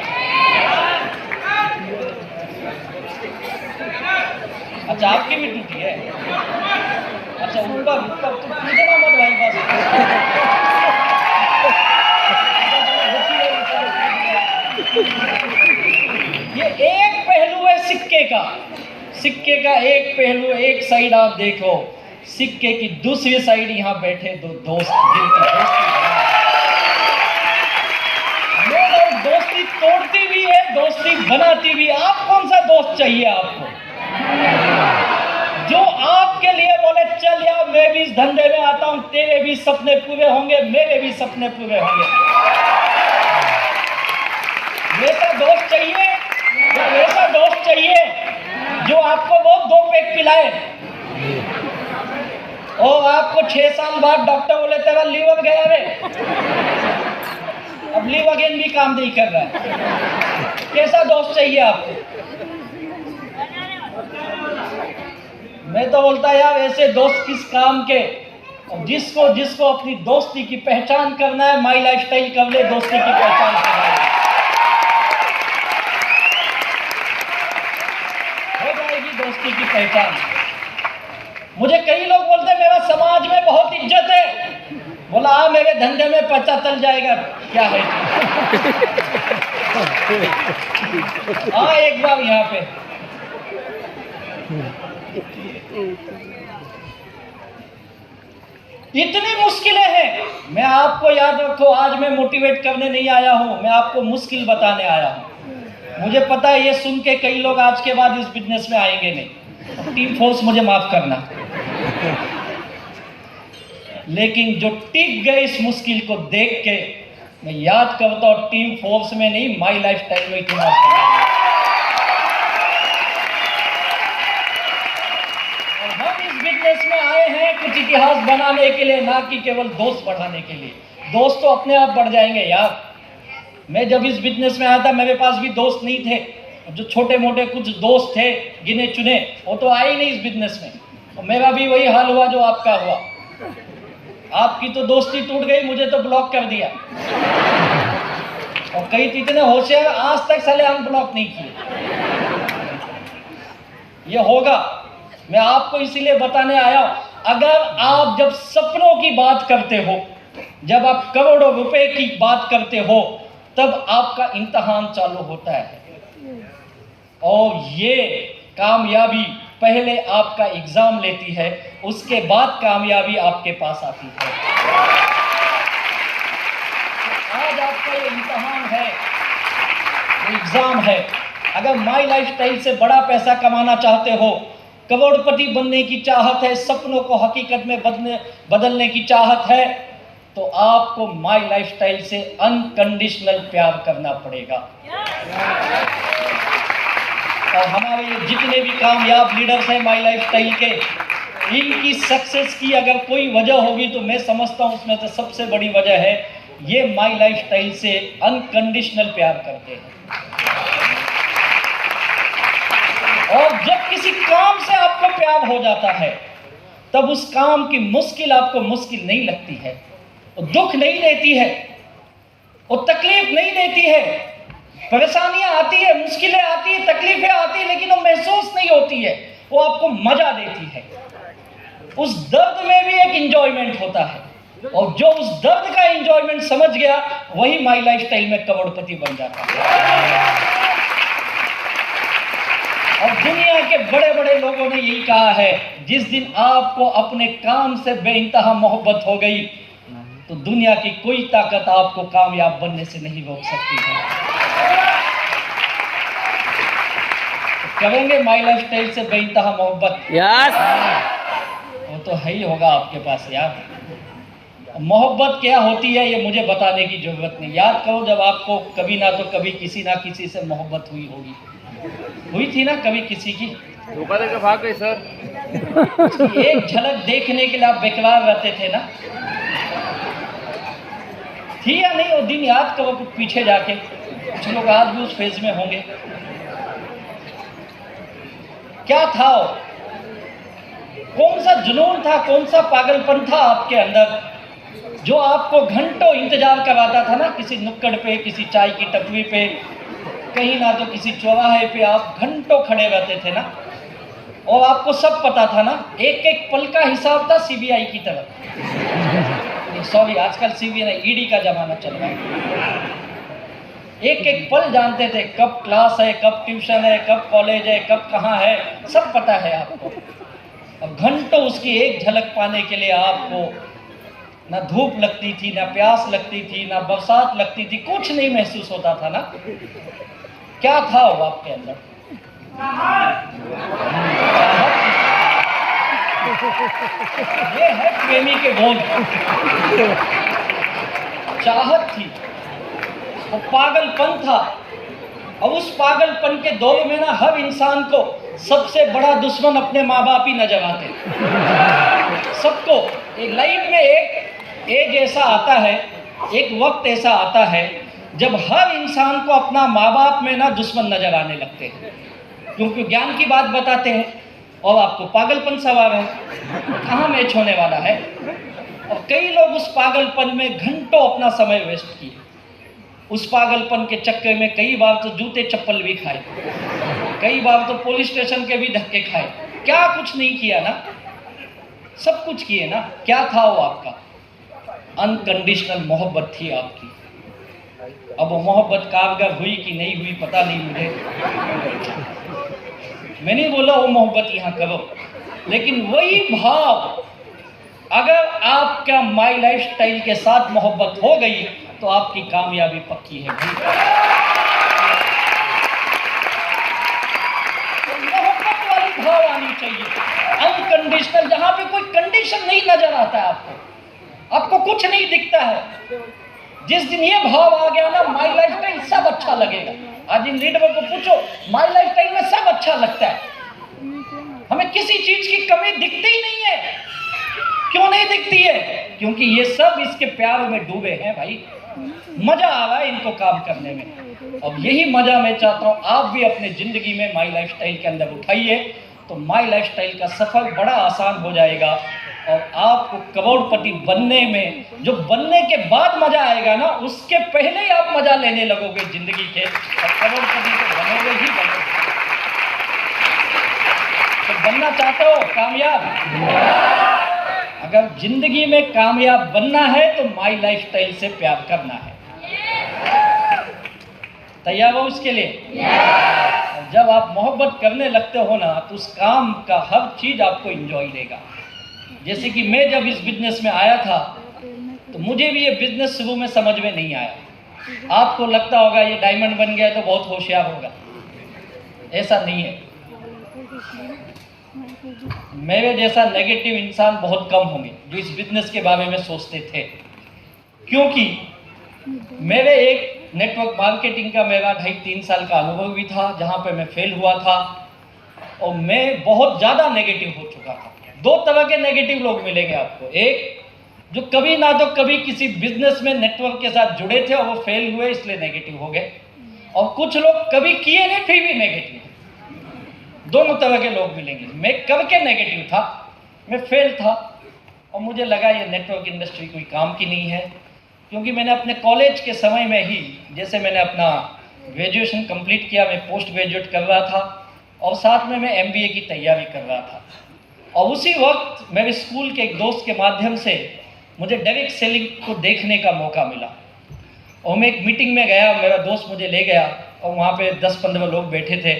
Speaker 1: अच्छा, आपकी भी टूटी है? अच्छा, उनका तो पूछना मत भाई बस। ये एक पहलू है सिक्के का। सिक्के का एक पहलू, एक साइड आप देखो। सिक्के की दूसरी साइड यहाँ बैठे दो दोस्त, जिनकी दोस्ती तोड़ती भी है, दोस्ती बनाती भी। आप कौन सा दोस्त चाहिए आपको, जो आपके लिए बोले चल यार मैं भी इस धंधे में आता हूं, तेरे भी सपने पूरे होंगे, मेरे भी सपने पूरे होंगे। वैसा दोस्त चाहिए या वैसा दोस्त चाहिए जो आपको वो 2 पैक पिलाए और आपको 6 साल बाद डॉक्टर बोले तेरा लीवर गया रे, अब लीव अगेन भी काम नहीं कर रहा है। कैसा दोस्त चाहिए आपको? मैं तो बोलता यार ऐसे दोस्त किस काम के। और जिसको अपनी दोस्ती की पहचान करना है, माई लाइफस्टाइल कर ले, दोस्ती की पहचान करना है, हो जाएगी दोस्ती की पहचान। मुझे कई लोग बोलते हैं मेरा समाज में बहुत इज्जत है, बोला हाँ मेरे धंधे में पता चल जाएगा क्या है। हाँ एक बार यहाँ पे इतनी मुश्किलें हैं। मैं आपको याद रखो, आज मैं मोटिवेट करने नहीं आया हूं, मैं आपको मुश्किल बताने आया हूं। मुझे पता है ये सुन के कई लोग आज के बाद इस बिजनेस में आएंगे नहीं, टीम फोर्स मुझे माफ करना, लेकिन जो टिक गए इस मुश्किल को देख के मैं याद करता हूं, टीम फोर्स में नहीं माई लाइफस्टाइल में इतिहास बनाया। और हम इस बिजनेस में आए हैं कुछ इतिहास बनाने के लिए, ना कि केवल दोस्त बढ़ाने के लिए। दोस्त तो अपने आप बढ़ जाएंगे यार। मैं जब इस बिजनेस में आया था मेरे पास भी दोस्त नहीं थे, जो छोटे मोटे कुछ दोस्त थे गिने चुने, वो तो आए ही नहीं इस बिजनेस में। और मेरा भी वही हाल हुआ जो आपका हुआ। आपकी तो दोस्ती टूट गई, मुझे तो ब्लॉक कर दिया। और कई तो इतने होशियार आज तक साले अनब्लॉक नहीं किए। ये होगा, मैं आपको इसीलिए बताने आया हूं। अगर आप जब सपनों की बात करते हो, जब आप करोड़ों रुपए की बात करते हो, तब आपका इम्तिहान चालू होता है। और ये कामयाबी पहले आपका एग्जाम लेती है, उसके बाद कामयाबी आपके पास आती है। आज आपका ये इम्तिहान है, एग्जाम है। अगर माई लाइफस्टाइल से बड़ा पैसा कमाना चाहते हो, करोड़पति बनने की चाहत है, सपनों को हकीकत में बदलने की चाहत है, तो आपको माई लाइफस्टाइल से अनकंडीशनल प्यार करना पड़ेगा। और हमारे जितने भी कामयाब लीडर्स हैं माई लाइफस्टाइल के, इनकी सक्सेस की अगर कोई वजह होगी तो मैं समझता हूं उसमें से सबसे बड़ी वजह है ये माई लाइफस्टाइल से अनकंडीशनल प्यार करते हैं। और जब किसी काम से आपको प्यार हो जाता है, तब उस काम की मुश्किल आपको मुश्किल नहीं लगती है, वो दुख नहीं देती है, वो तकलीफ नहीं देती है। परेशानियां आती है, मुश्किलें आती है, तकलीफें आती है, लेकिन वो महसूस नहीं होती है, वो आपको मजा देती है। उस दर्द में भी एक एंजॉयमेंट होता है, और जो उस दर्द का एंजॉयमेंट समझ गया वही माई लाइफस्टाइल में करोड़पति बन जाता है। और दुनिया के बड़े बड़े लोगों ने यही कहा है, जिस दिन आपको अपने काम से बेइंतहा मोहब्बत हो गई तो दुनिया की कोई ताकत आपको कामयाब बनने से नहीं रोक सकती है। करेंगे माई लाइफस्टाइल से बेइंतहा मोहब्बत? यस। वो तो है ही होगा आपके पास यार। मोहब्बत क्या होती है ये मुझे बताने की जरूरत नहीं। याद करो जब आपको कभी ना तो कभी किसी ना किसी से मोहब्बत हुई होगी, हुई थी ना कभी किसी की?
Speaker 2: धोखा देकर भाग गए सर।
Speaker 1: एक झलक देखने के लिए आप बेकरार रहते थे ना, थी या नहीं? वो दिन याद करो कुछ पीछे जाके, कुछ लोग आज भी उस फेज में होंगे। क्या था वो? कौन सा जुनून था, कौन सा पागलपन था आपके अंदर जो आपको घंटों इंतजार करवाता था ना, किसी नुक्कड़ पे, किसी चाय की टपरी पे, कहीं ना तो किसी चौराहे पे आप घंटों खड़े रहते थे ना, और आपको सब पता था ना, एक एक पल का हिसाब था सीबीआई की तरह। सॉरी, आजकल सीबीआई ईडी का जमाना चल रहा है। एक एक पल जानते थे, कब क्लास है, कब ट्यूशन है, कब कॉलेज है, कब कहाँ है, सब पता है आपको। और घंटों उसकी एक झलक पाने के लिए आपको ना धूप लगती थी, ना प्यास लगती थी, ना बरसात लगती थी, कुछ नहीं महसूस होता था ना। क्या था वो आपके अंदर? ये है प्रेमी के गुण। चाहत थी, वो पागलपन था। और उस पागलपन के दौर में ना हर इंसान को सबसे बड़ा दुश्मन अपने माँ बाप ही नजर आते। सबको एक लाइफ में एक एज ऐसा आता है, एक वक्त ऐसा आता है जब हर इंसान को अपना माँ बाप में ना दुश्मन नजर आने लगते हैं, क्योंकि ज्ञान की बात बताते हैं और आपको पागलपन सवार है, कहाँ मैच होने वाला है। और कई लोग उस पागलपन में घंटों अपना समय वेस्ट किए। उस पागलपन के चक्कर में कई बार तो जूते चप्पल भी खाए, कई बार तो पुलिस स्टेशन के भी धक्के खाए। क्या कुछ नहीं किया ना, सब कुछ किए ना। क्या था वो आपका? अनकंडीशनल मोहब्बत थी आपकी। अब वो मोहब्बत कारगर हुई कि नहीं हुई पता नहीं मुझे। मैं नहीं बोला वो मोहब्बत यहाँ करो, लेकिन वही भाव अगर आपका माई लाइफ स्टाइल के साथ मोहब्बत हो गई तो आपकी कामयाबी पक्की है भाई। तो मोहब्बत वाली भाव आनी चाहिए, अनकंडीशनल, जहां पे कोई कंडीशन नहीं नजर आता है आपको कुछ नहीं दिखता है। जिस दिन ये भाव आ गया ना, माई लाइफ स्टाइल सब अच्छा लगेगा। आज इन लीडरों को पूछो, माई लाइफ स्टाइल में सब अच्छा लगता है, हमें किसी चीज की कमी दिखती ही नहीं है। क्यों नहीं दिखती है? क्योंकि ये सब इसके प्यार में डूबे हैं भाई। मजा आ रहा है इनको काम करने में, और यही मजा मैं चाहता हूँ आप भी अपने जिंदगी में माई लाइफ स्टाइल के अंदर उठाइए, तो माई लाइफ स्टाइल का सफर बड़ा आसान हो जाएगा। और आपको करोड़पति बनने में, जो बनने के बाद मजा आएगा ना, उसके पहले ही आप मजा लेने लगोगे जिंदगी के, और करोड़पति तो बनोगे ही बनोगे। तो बनना चाहते हो कामयाब? अगर जिंदगी में कामयाब बनना है तो माई लाइफ स्टाइल से प्यार करना है। तैयार हो उसके लिए? जब आप मोहब्बत करने लगते हो ना, तो उस काम का हर चीज आपको एंजॉय देगा। जैसे कि मैं जब इस बिजनेस में आया था, तो मुझे भी ये बिजनेस शुरू में समझ में नहीं आया। आपको लगता होगा ये डायमंड बन गया तो बहुत होशियार होगा, ऐसा नहीं है। मेरे जैसा नेगेटिव इंसान बहुत कम होंगे जो इस बिजनेस के बारे में सोचते थे, क्योंकि मेरे एक नेटवर्क मार्केटिंग का मेरा 2.5-3 साल का अनुभव भी था, जहाँ पे मैं फेल हुआ था और मैं बहुत ज़्यादा नेगेटिव हो चुका था। 2 तरह के नेगेटिव लोग मिलेंगे आपको। एक जो कभी ना तो कभी किसी बिजनेस में नेटवर्क के साथ जुड़े थे और वो फेल हुए इसलिए नेगेटिव हो गए, और कुछ लोग कभी किए नहीं फिर भी नेगेटिव। दोनों तरह के लोग मिलेंगे। मैं करके नेगेटिव था, मैं फेल था, और मुझे लगा ये नेटवर्क इंडस्ट्री कोई काम की नहीं है, क्योंकि मैंने अपने कॉलेज के समय में ही, जैसे मैंने अपना ग्रेजुएशन कंप्लीट किया, मैं पोस्ट ग्रेजुएट कर रहा था और साथ में मैं MBA की तैयारी कर रहा था। और उसी वक्त मेरे स्कूल के एक दोस्त के माध्यम से मुझे डायरेक्ट सेलिंग को देखने का मौका मिला, और मैं एक मीटिंग में गया, मेरा दोस्त मुझे ले गया, और वहाँ पे 10-15 लोग बैठे थे।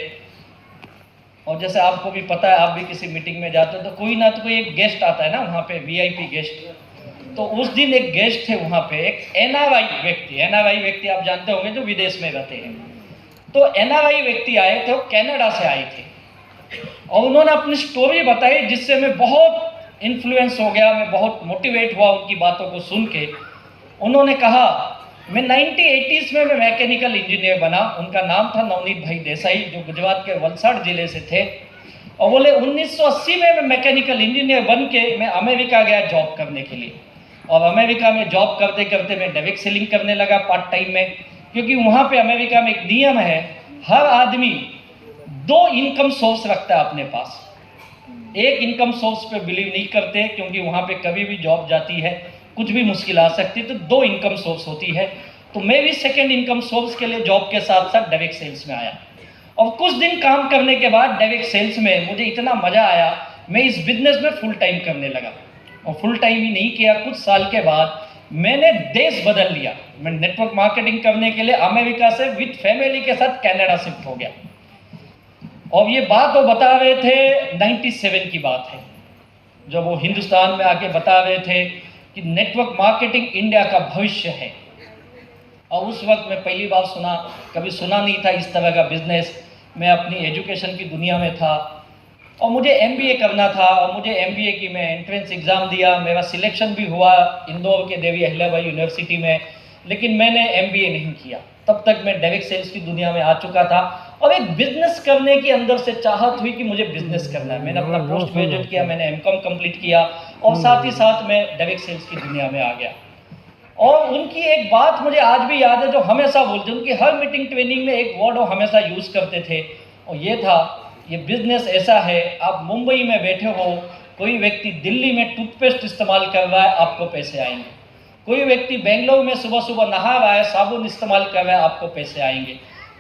Speaker 1: और जैसे आपको भी पता है, आप भी किसी मीटिंग में जाते हो तो कोई ना तो कोई एक गेस्ट आता है ना वहाँ पे, VIP गेस्ट। तो उस दिन एक गेस्ट थे वहाँ पे, एक NRI व्यक्ति। NRI व्यक्ति आप जानते होंगे जो विदेश में रहते हैं। तो NRI व्यक्ति आए थे, वो कनाडा से आए थे, और उन्होंने अपनी स्टोरी बताई जिससे मैं बहुत इन्फ्लुएंस हो गया, मैं बहुत मोटिवेट हुआ उनकी बातों को सुन के। उन्होंने कहा, मैं 1980s में मैं मैकेनिकल इंजीनियर बना। उनका नाम था नवनीत भाई देसाई, जो गुजरात के वलसाड़ जिले से थे। और बोले 1980 में मैं मैकेनिकल इंजीनियर बन के मैं अमेरिका गया जॉब करने के लिए, और अमेरिका में जॉब करते करते मैं डायरेक्ट सेलिंग करने लगा पार्ट टाइम में, क्योंकि वहाँ पे अमेरिका में एक नियम है, हर आदमी 2 इनकम सोर्स रखता है अपने पास। एक इनकम सोर्स पे बिलीव नहीं करते, क्योंकि वहाँ पे कभी भी जॉब जाती है, कुछ भी मुश्किल आ सकती है, तो 2 इनकम सोर्स होती है। तो मैं भी सेकेंड इनकम सोर्स के लिए जॉब के साथ साथ डायरेक्ट सेल्स में आया, और कुछ दिन काम करने के बाद डायरेक्ट सेल्स में मुझे इतना मज़ा आया, मैं इस बिजनेस में फुल टाइम करने लगा। और फुल टाइम ही नहीं किया, कुछ साल के बाद मैंने देश बदल लिया। मैं नेटवर्क मार्केटिंग करने के लिए अमेरिका से विद फैमिली के साथ कनाडा शिफ्ट हो गया। और ये बात वो बता रहे थे 97 की बात है। जो वो हिंदुस्तान में आके बता रहे थे कि नेटवर्क मार्केटिंग इंडिया का भविष्य है। और उस वक्त मैं पहली बार सुना, कभी सुना नहीं था इस तरह का बिजनेस। मैं अपनी एजुकेशन की दुनिया में था और मुझे एमबीए करना था, और मुझे एमबीए की मैं एंट्रेंस एग्ज़ाम दिया, मेरा सिलेक्शन भी हुआ इंदौर के देवी अहिल्याबाई यूनिवर्सिटी में, लेकिन मैंने एमबीए नहीं किया। तब तक मैं डायरेक्ट सेल्स की दुनिया में आ चुका था और एक बिजनेस करने की अंदर से चाहत हुई कि मुझे बिजनेस करना है। मैंने अपना पोस्ट ग्रेजुएट किया, मैंने एमकॉम कंप्लीट किया और साथ ही साथ मैं डायरेक्ट सेल्स की दुनिया में आ गया। और उनकी एक बात मुझे आज भी याद है जो हमेशा बोलते, उनकी हर मीटिंग ट्रेनिंग में एक वर्ड वो हमेशा यूज़ करते थे, और ये था, ये बिजनेस ऐसा है, आप मुंबई में बैठे हो, कोई व्यक्ति दिल्ली में टूथपेस्ट इस्तेमाल कर रहा है, आपको पैसे आएंगे। कोई व्यक्ति बेंगलोर में सुबह सुबह नहा रहा है, साबुन इस्तेमाल कर रहा है, आपको पैसे आएंगे।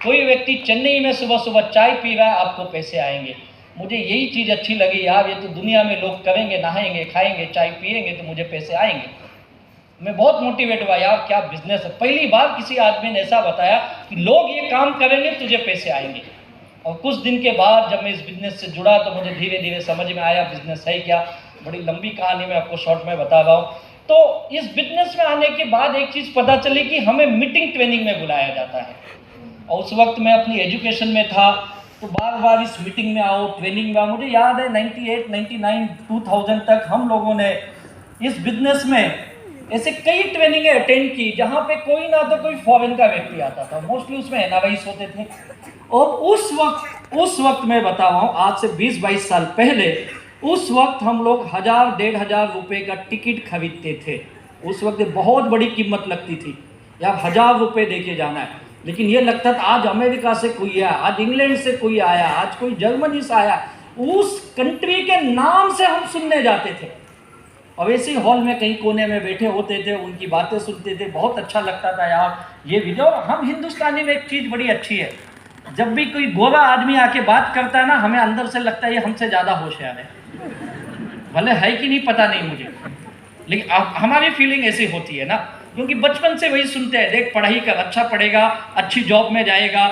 Speaker 1: कोई व्यक्ति चेन्नई में सुबह सुबह चाय पी रहा है, आपको पैसे आएंगे। मुझे यही चीज़ अच्छी लगी, यार ये तो दुनिया में लोग करेंगे, नहाएंगे, खाएंगे, चाय पिएंगे, तो मुझे पैसे आएंगे। मैं बहुत मोटिवेट हुआ, यार क्या बिजनेस है। पहली बार किसी आदमी ने ऐसा बताया कि लोग ये काम करेंगे, तुझे पैसे आएंगे। और कुछ दिन के बाद जब मैं इस बिज़नेस से जुड़ा तो मुझे धीरे धीरे समझ में आया बिज़नेस है क्या। बड़ी लंबी कहानी मैं आपको शॉर्ट में बता रहा हूँ। तो इस बिज़नेस में आने के बाद एक चीज़ पता चली कि हमें मीटिंग ट्रेनिंग में बुलाया जाता है, और उस वक्त मैं अपनी एजुकेशन में था, तो बार बार इस मीटिंग में आओ, ट्रेनिंग में आओ। मुझे याद है 98, 99, 2000 तक हम लोगों ने इस बिज़नेस में ऐसे कई ट्रेनिंगें अटेंड की जहाँ पे कोई ना तो कोई फॉरेन का व्यक्ति आता था, मोस्टली उसमें एनआरआईस होते थे। और उस वक्त मैं बता रहा हूँ, आज से 20-22 साल पहले, उस वक्त हम लोग 1000-1500 रुपये का टिकट खरीदते थे। उस वक्त बहुत बड़ी कीमत लगती थी, यार 1000 रुपये दे के जाना है। लेकिन ये लगता था आज अमेरिका से कोई आया, आज इंग्लैंड से कोई आया, आज कोई जर्मनी से आया, उस कंट्री के नाम से हम सुनने जाते थे। और ऐसे ही हॉल में कहीं कोने में बैठे होते थे, उनकी बातें सुनते थे, बहुत अच्छा लगता था यार ये वीडियो। हम हिंदुस्तानी में एक चीज़ बड़ी अच्छी है, जब भी कोई गोरा आदमी आके बात करता है ना, हमें अंदर से लगता है ये हमसे ज़्यादा होशियार है। भले है कि नहीं पता नहीं मुझे, लेकिन हमारी फीलिंग ऐसी होती है ना, क्योंकि बचपन से वही सुनते हैं, देख पढ़ाई कर, अच्छा पढ़ेगा, अच्छी जॉब में जाएगा,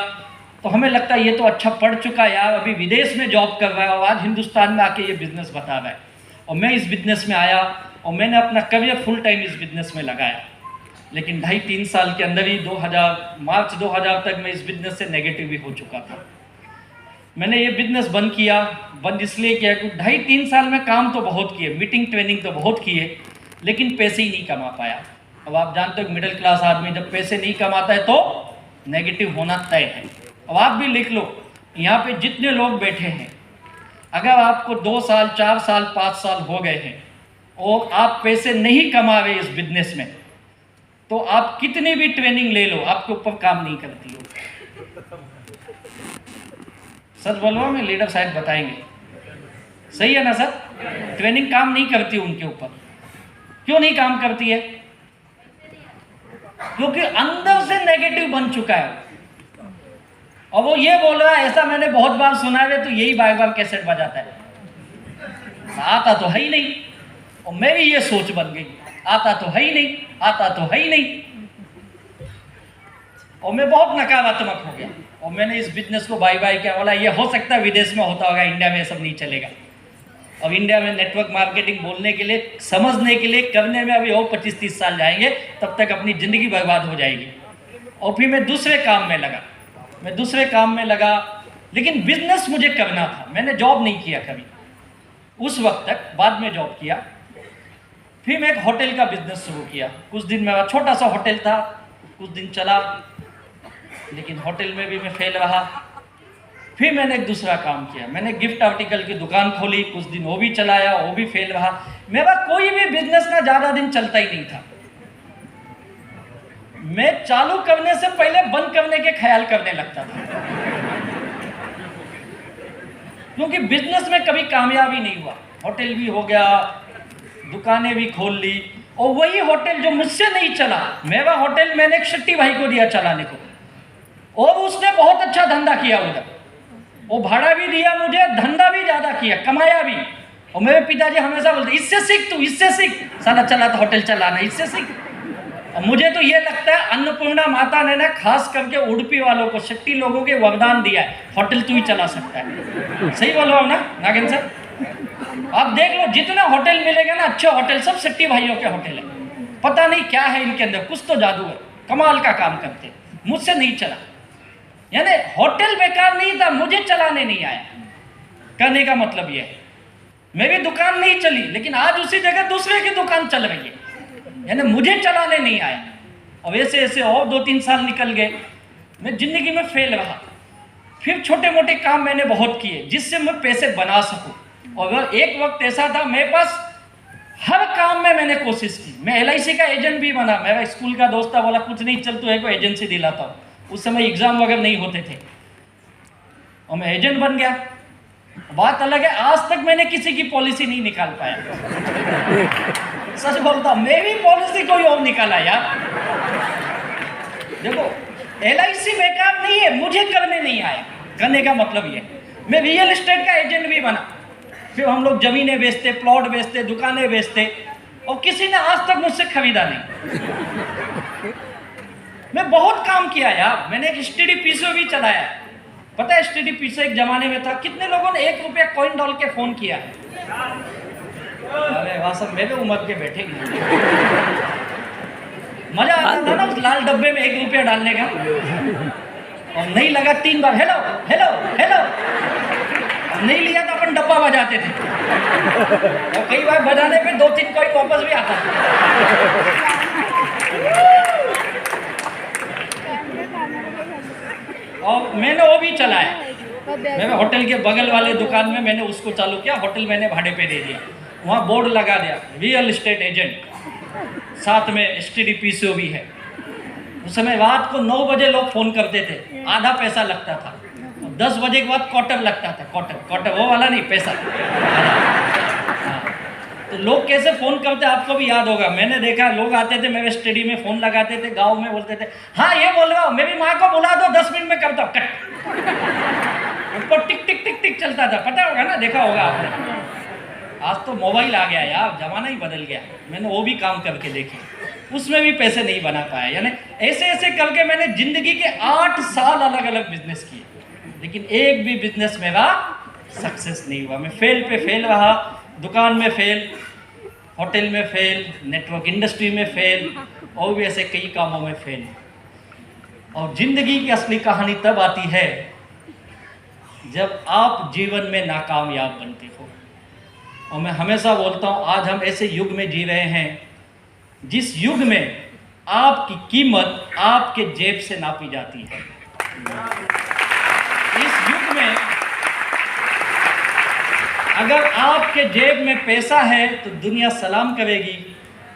Speaker 1: तो हमें लगता है ये तो अच्छा पढ़ चुका है यार, अभी विदेश में जॉब कर रहा है और आज हिंदुस्तान में आके ये बिज़नेस बता रहा है। और मैं इस बिज़नेस में आया और मैंने अपना करियर फुल टाइम इस बिज़नेस में लगाया। लेकिन 2.5-3 साल के अंदर ही मार्च 2000 तक मैं इस बिज़नेस से नेगेटिव भी हो चुका था। मैंने ये बिज़नेस बंद किया। बंद इसलिए किया कि 2.5-3 साल में काम तो बहुत किए, मीटिंग ट्रेनिंग तो बहुत किए, लेकिन पैसे ही नहीं कमा पाया। अब आप जानते हो मिडिल क्लास आदमी जब पैसे नहीं कमाता है तो नेगेटिव होना तय है। अब आप भी लिख लो, यहाँ पे जितने लोग बैठे हैं, अगर आपको 2 साल, 4 साल, 5 साल हो गए हैं और आप पैसे नहीं कमा रहे इस बिजनेस में, तो आप कितनी भी ट्रेनिंग ले लो, आपके ऊपर काम नहीं करती हो। सच बोलो, में लीडर साहब बताएंगे, सही है ना सर? ट्रेनिंग काम नहीं करती उनके ऊपर। क्यों नहीं काम करती है? क्योंकि अंदर से नेगेटिव बन चुका है और वो ये बोल रहा है, ऐसा मैंने बहुत बार सुना है, तो यही बार बार कैसेट बजाता है, आता तो है ही नहीं। और मेरी ये सोच बन गई, आता तो है ही नहीं, आता तो है ही नहीं, और मैं बहुत नकारात्मक हो गया और मैंने इस बिजनेस को बाय बाय किया। बोला ये हो सकता है विदेश में होता होगा, इंडिया में ये सब नहीं चलेगा। और इंडिया में नेटवर्क मार्केटिंग बोलने के लिए, समझने के लिए, करने में अभी और 25-30 साल जाएंगे, तब तक अपनी ज़िंदगी बर्बाद हो जाएगी। और फिर मैं दूसरे काम में लगा, लेकिन बिजनेस मुझे करना था। मैंने जॉब नहीं किया कभी उस वक्त तक, बाद में जॉब किया। फिर मैं एक होटल का बिजनेस शुरू किया। कुछ दिन मेरा छोटा सा होटल था, कुछ दिन चला, लेकिन होटल में भी मैं फेल रहा। फिर मैंने एक दूसरा काम किया, मैंने गिफ्ट आर्टिकल की दुकान खोली, कुछ दिन वो भी चलाया, वो भी फेल रहा। मेरा कोई भी बिजनेस ना ज़्यादा दिन चलता ही नहीं था। मैं चालू करने से पहले बंद करने के ख्याल करने लगता था, क्योंकि बिजनेस में कभी कामयाबी नहीं हुआ। होटल भी हो गया, दुकानें भी खोल ली, और वही होटल जो मुझसे नहीं चला, मेरा होटल मैंने एक शेट्टी भाई को दिया चलाने को, और उसने बहुत अच्छा धंधा किया उधर। वो भाड़ा भी दिया मुझे, धंधा भी ज़्यादा किया, कमाया भी। और मेरे पिताजी हमेशा बोलते, इससे सीख तू, इससे सीख, साला चला तो होटल चलाना, इससे सीख। और मुझे तो ये लगता है अन्नपूर्णा माता ने ना खास करके उडुपी वालों को, शेट्टी लोगों के वरदान दिया है, होटल तू ही चला सकता है। सही बोलो ना नागेंद्र सर? आप देख लो जितना होटल मिलेगा ना, अच्छे होटल सब शेट्टी भाइयों के होटल है। पता नहीं क्या है इनके अंदर, कुछ तो जादू है, कमाल का काम करते हैं। मुझसे नहीं चला, यानी होटल बेकार नहीं था, मुझे चलाने नहीं आया। कहने का मतलब यह है मेरी दुकान नहीं चली, लेकिन आज उसी जगह दूसरे की दुकान चल रही है, यानी मुझे चलाने नहीं आया। और ऐसे ऐसे और 2-3 साल निकल गए, मैं जिंदगी में फेल रहा। फिर छोटे मोटे काम मैंने बहुत किए जिससे मैं पैसे बना सकूं। और एक वक्त ऐसा था मेरे पास, हर काम में मैंने कोशिश की। मैं LIC का एजेंट भी बना। मेरा स्कूल का दोस्त था, बोला कुछ नहीं चल, तो को एजेंसी दिलाता हूँ। उस समय एग्जाम वगैरह नहीं होते थे और मैं एजेंट बन गया। बात अलग है, आज तक मैंने किसी की पॉलिसी नहीं निकाल पाया। सच बोलता, मेरी पॉलिसी कोई और निकाला यार। देखो LIC बेकार नहीं है, मुझे करने नहीं आया। करने का मतलब ये, मैं रियल एस्टेट का एजेंट भी बना। फिर हम लोग जमीनें बेचते, प्लॉट बेचते, दुकानें बेचते, और किसी ने आज तक मुझसे खरीदा नहीं। मैं बहुत काम किया यार। मैंने एक STD पीसीओ भी चलाया। पता है STD पीसीओ एक जमाने में था, कितने लोगों ने 1 रुपया कॉइन डाल के फोन किया है। अरे वाह, सब मेरे उम्र के बैठे मजा आता था ना उस लाल डब्बे में 1 रुपया डालने का। और नहीं लगा 3 बार हेलो हेलो हेलो, नहीं लिया तो अपन डब्बा बजाते थे, और कई बार बजाने पे 2-3 कॉइन वापस भी आता था। और मैंने वो भी चलाया। मैंने होटल के बगल वाले दुकान में मैंने उसको चालू किया, होटल मैंने भाड़े पे दे दिया। वहाँ बोर्ड लगा दिया रियल एस्टेट एजेंट, साथ में STD पीसीओ भी है। उस समय रात को 9 बजे लोग फ़ोन करते थे, आधा पैसा लगता था। 10 बजे के बाद क्वार्टर लगता था, क्वार्टर वो वाला नहीं, पैसा। हाँ। तो लोग कैसे फ़ोन करते आपको भी याद होगा। मैंने देखा लोग आते थे मेरे STD में, फ़ोन लगाते थे, गांव में बोलते थे हाँ ये बोल रहा हूँ, मेरी माँ को बुला दो, 10 मिनट में करता हूँ, कट। ऊपर टिक टिक टिक टिक चलता था, पता होगा ना, देखा होगा आपने। आज तो मोबाइल आ गया यार, जमाना ही बदल गया। मैंने वो भी काम करके देखे, उसमें भी पैसे नहीं बना पाया। यानी ऐसे ऐसे करके मैंने जिंदगी के 8 साल अलग अलग बिजनेस किए, लेकिन एक भी बिजनेस मेरा सक्सेस नहीं हुआ। मैं फेल पे फेल रहा। दुकान में फेल, होटल में फेल, नेटवर्क इंडस्ट्री में फेल, और भी ऐसे कई कामों में फेल। और जिंदगी की असली कहानी तब आती है जब आप जीवन में नाकामयाब बनते हो। और मैं हमेशा बोलता हूँ, आज हम ऐसे युग में जी रहे हैं जिस युग में आपकी कीमत आपके जेब से नापी जाती है। इस युग में अगर आपके जेब में पैसा है तो दुनिया सलाम करेगी,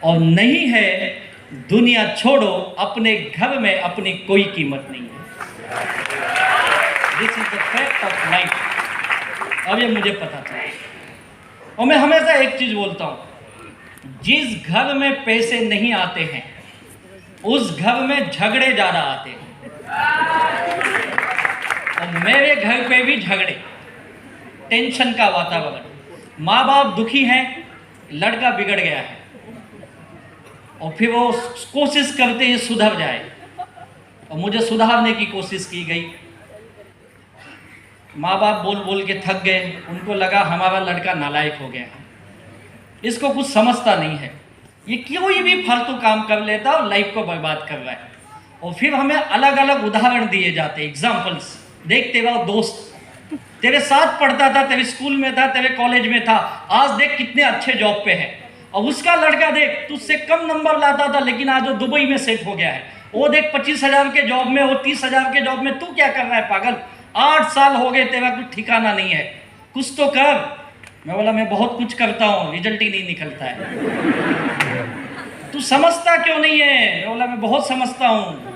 Speaker 1: और नहीं है दुनिया छोड़ो, अपने घर में अपनी कोई कीमत नहीं है। This is the fact of life. अब ये मुझे पता चला। और मैं हमेशा एक चीज बोलता हूँ, जिस घर में पैसे नहीं आते हैं उस घर में झगड़े ज्यादा आते हैं। और मेरे घर पे भी झगड़े, टेंशन का वातावरण, माँ बाप दुखी हैं, लड़का बिगड़ गया है, और फिर वो कोशिश करते हैं सुधर जाए, और मुझे सुधारने की कोशिश की गई। माँ बाप बोल बोल के थक गए, उनको लगा हमारा लड़का नालायक हो गया है, इसको कुछ समझता नहीं है, ये कोई भी फालतू काम कर लेता और लाइफ को बर्बाद कर रहा है। और फिर हमें अलग अलग उदाहरण दिए जाते, एग्जाम्पल्स। देखते रहो, दोस्त तेरे साथ पढ़ता था, तेरे स्कूल में था, तेरे कॉलेज में था, आज देख कितने अच्छे जॉब पे है। और उसका लड़का देख तुझसे कम नंबर लाता था, लेकिन आज वो दुबई में सेट हो गया है। वो देख 25,000 के जॉब में, वो 30,000 के जॉब में, तू क्या कर रहा है पागल? 8 साल हो गए, तेरा कुछ ठिकाना नहीं है, कुछ तो कर। मैं बोला मैं बहुत कुछ करता हूँ, रिजल्ट ही नहीं निकलता है। तू समझता क्यों नहीं है? मैं बोला मैं बहुत समझता हूँ।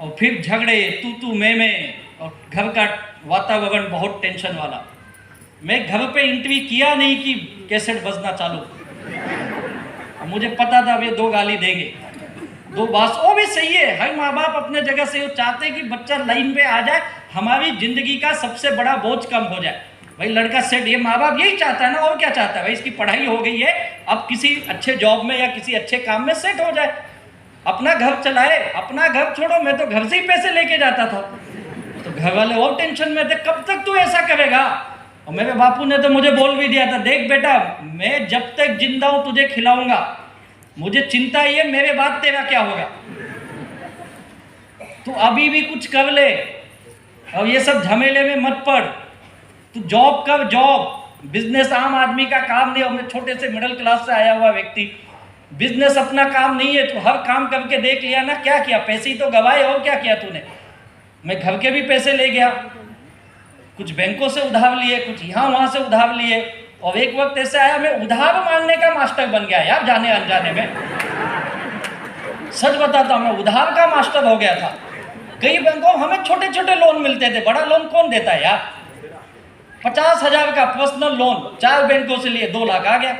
Speaker 1: और फिर झगड़े, तू मैं, और घर का वातावरण बहुत टेंशन वाला। मैं घर पे इंटरव्यू किया नहीं कि कैसेट बजना चालू। मुझे पता था वे 2 गाली देंगे, 2 बात। वो भी सही है, हर माँ बाप अपने जगह से वो चाहते हैं कि बच्चा लाइन पे आ जाए, हमारी जिंदगी का सबसे बड़ा बोझ कम हो जाए। भाई लड़का सेट, ये माँ बाप यही चाहता है ना, और क्या चाहता है भाई? इसकी पढ़ाई हो गई है, अब किसी अच्छे जॉब में या किसी अच्छे काम में सेट हो जाए, अपना घर चलाए। अपना घर छोड़ो, मैं तो घर से ही पैसे लेके जाता था, तो घर वाले और टेंशन में थे, कब तक तू ऐसा करेगा? और मेरे बापू ने तो मुझे बोल भी दिया था, देख बेटा मैं जब तक जिंदा हूं तुझे खिलाऊंगा, मुझे चिंता ही है मेरे बाद तेरा क्या होगा, तू अभी भी कुछ कर ले और ये सब झमेले में मत पड़, तू जॉब कर, जॉब बिजनेस आम आदमी का काम नहीं। और मैं छोटे से मिडिल क्लास से आया हुआ व्यक्ति, बिजनेस अपना काम नहीं है, तू हर काम करके देख लिया ना, क्या किया, पैसे ही तो गवाए और क्या किया तूने। मैं घर के भी पैसे ले गया, कुछ बैंकों से उधार लिए, कुछ यहाँ वहाँ से उधार लिए, और एक वक्त ऐसे आया मैं उधार मांगने का मास्टर बन गया यार, जाने अनजाने में। सच बताता हूँ, मैं उधार का मास्टर हो गया था। कई बैंकों हमें छोटे छोटे लोन मिलते थे, बड़ा लोन कौन देता है यार। 50,000 का पर्सनल लोन 4 बैंकों से लिए, 2 लाख आ गया।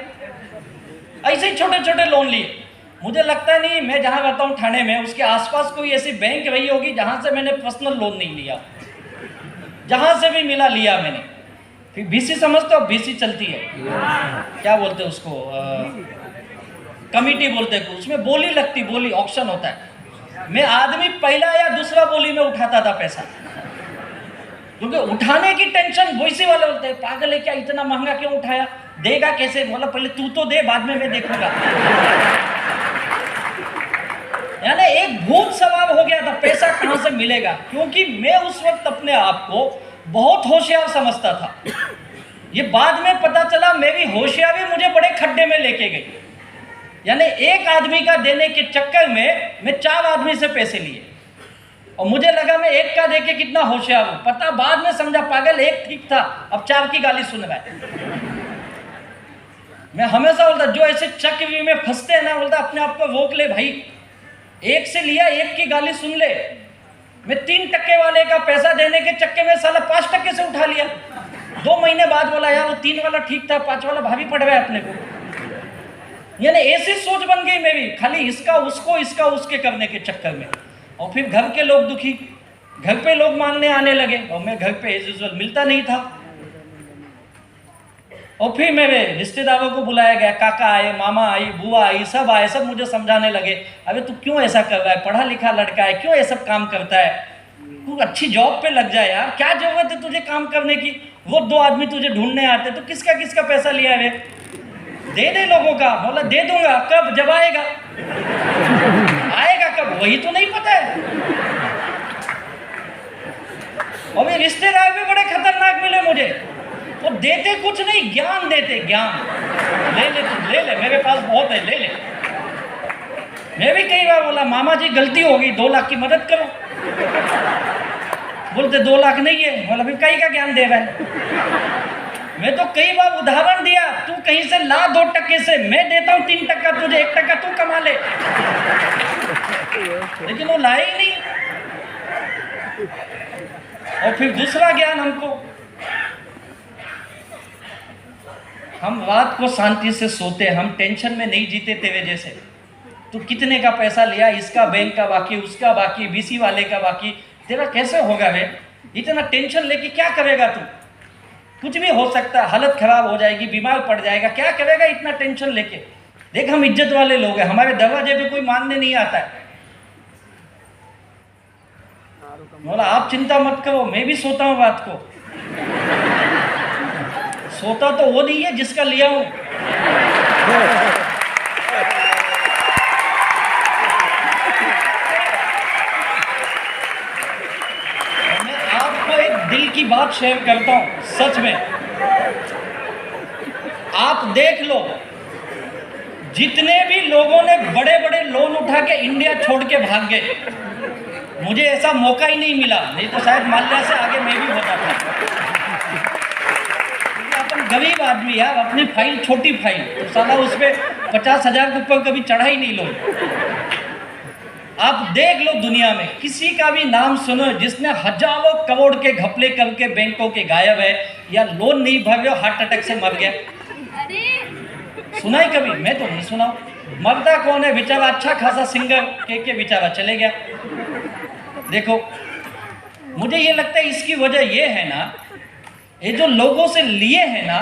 Speaker 1: ऐसे ही छोटे छोटे लोन लिए। मुझे लगता नहीं मैं जहाँ रहता हूँ ठाणे में, उसके आसपास कोई ऐसी बैंक रही होगी जहाँ से मैंने पर्सनल लोन नहीं लिया। जहाँ से भी मिला लिया मैंने। फिर बीसी समझते हो, बीसी चलती है, क्या बोलते हैं उसको, कमिटी बोलते हैं, उसमें बोली लगती, बोली ऑक्शन होता है। मैं आदमी पहला या दूसरा बोली में उठाता था पैसा, क्योंकि उठाने की टेंशन वैसे वाले होते हैं, पागल है क्या, इतना महंगा क्यों उठाया, देगा कैसे, बोला पहले तू तो दे, बाद में मैं देखूंगा। यानी एक भूत सवार हो गया था, पैसा कहां से मिलेगा, क्योंकि मैं उस वक्त अपने आप को बहुत होशियार समझता था। ये बाद में पता चला मेरी होशियारी मुझे बड़े खड्डे में लेके गई। यानी एक आदमी का देने के चक्कर में मैं 4 आदमी से पैसे लिए, और मुझे लगा मैं एक का देके कितना होशियार हूं, पता बाद में समझा पागल, एक ठीक था, अब 4 की गाली सुन रहा है। मैं हमेशा बोलता, जो ऐसे चक्रव्यूह में फंसते हैं ना, बोलता अपने आप को रोक ले भाई, एक से लिया, एक की गाली सुन ले। मैं 3% वाले का पैसा देने के चक्कर में साला 5% से उठा लिया। 2 महीने बाद बोला यार वो 3 वाला ठीक था, 5 वाला भारी पड़ रहा है अपने को। यानी ऐसी सोच बन गई मेरी, खाली इसका उसको, इसका उसके करने के चक्कर में। और फिर घर के लोग दुखी, घर पे लोग मांगने आने लगे, और मैं घर पे एज यूजुअल मिलता नहीं था। और फिर मेरे रिश्तेदारों को बुलाया गया, काका आए, मामा आई, बुआ आई, सब आए, सब मुझे समझाने लगे, अबे तू क्यों ऐसा कर रहा है, पढ़ा लिखा लड़का है, क्यों ये सब काम करता है, तू अच्छी जॉब पे लग जाए यार, क्या जरूरत है तुझे काम करने की, वो 2 आदमी तुझे ढूंढने आते, तो किसका किसका पैसा लिया है, दे दे लोगों का। बोला दे दूंगा, कब, जब आएगा। आएगा कब, वही तो नहीं पता है। और ये रिश्तेदार भी बड़े खतरनाक मिले मुझे, वो देते कुछ नहीं, ज्ञान देते, ज्ञान, ले ले तू, ले ले, मेरे पास बहुत है, ले ले। मैं भी कई बार बोला मामा जी गलती हो गई, 2 लाख की मदद करो। बोलते 2 लाख नहीं है। बोला फिर कहीं का ज्ञान दे रहा है। मैं तो कई बार उदाहरण दिया, तू कहीं से ला 2% से, मैं देता हूँ 3%, तुझे 1% तू कमा ले, लेकिन वो लाए ही नहीं। और फिर दूसरा ज्ञान हमको, हम रात को शांति से सोते, हम टेंशन में नहीं जीते तेरे जैसे। तू कितने का पैसा लिया, इसका बैंक का बाकी, उसका बाकी, बीसी वाले का बाकी, तेरा कैसे होगा रे, इतना टेंशन लेके क्या करेगा तू, कुछ भी हो सकता है, हालत खराब हो जाएगी, बीमार पड़ जाएगा, क्या करेगा इतना टेंशन लेके। देख हम इज्जत वाले लोग हैं, हमारे दरवाजे पे कोई मानने नहीं आता है। बोला आप चिंता मत करो, मैं भी सोता हूँ रात को। सोता तो वो नहीं है जिसका लिया हूं। मैं आपको एक दिल की बात शेयर करता हूं, सच में। आप देख लो, जितने भी लोगों ने बड़े बड़े लोन उठा के इंडिया छोड़ के भाग गए, मुझे ऐसा मौका ही नहीं मिला, नहीं तो शायद माल्या से आगे मैं भी होता था। अपन गरीब आदमी यार, अपनी फाइल छोटी फाइल, तो साला उस पर 50,000 के ऊपर कभी चढ़ा ही नहीं लोग। आप देख लो दुनिया में किसी का भी नाम सुनो जिसने हजारों करोड़ के घपले करके बैंकों के गायब है, या लोन नहीं भर गया, हार्ट अटैक से मर गया। सुना ही कभी? मैं तो नहीं सुना। मरता कौन है बेचारा? अच्छा खासा सिंगर के बेचारा चले गया। देखो, मुझे ये लगता है इसकी वजह ये है ना, ये जो लोगों से लिए हैं ना,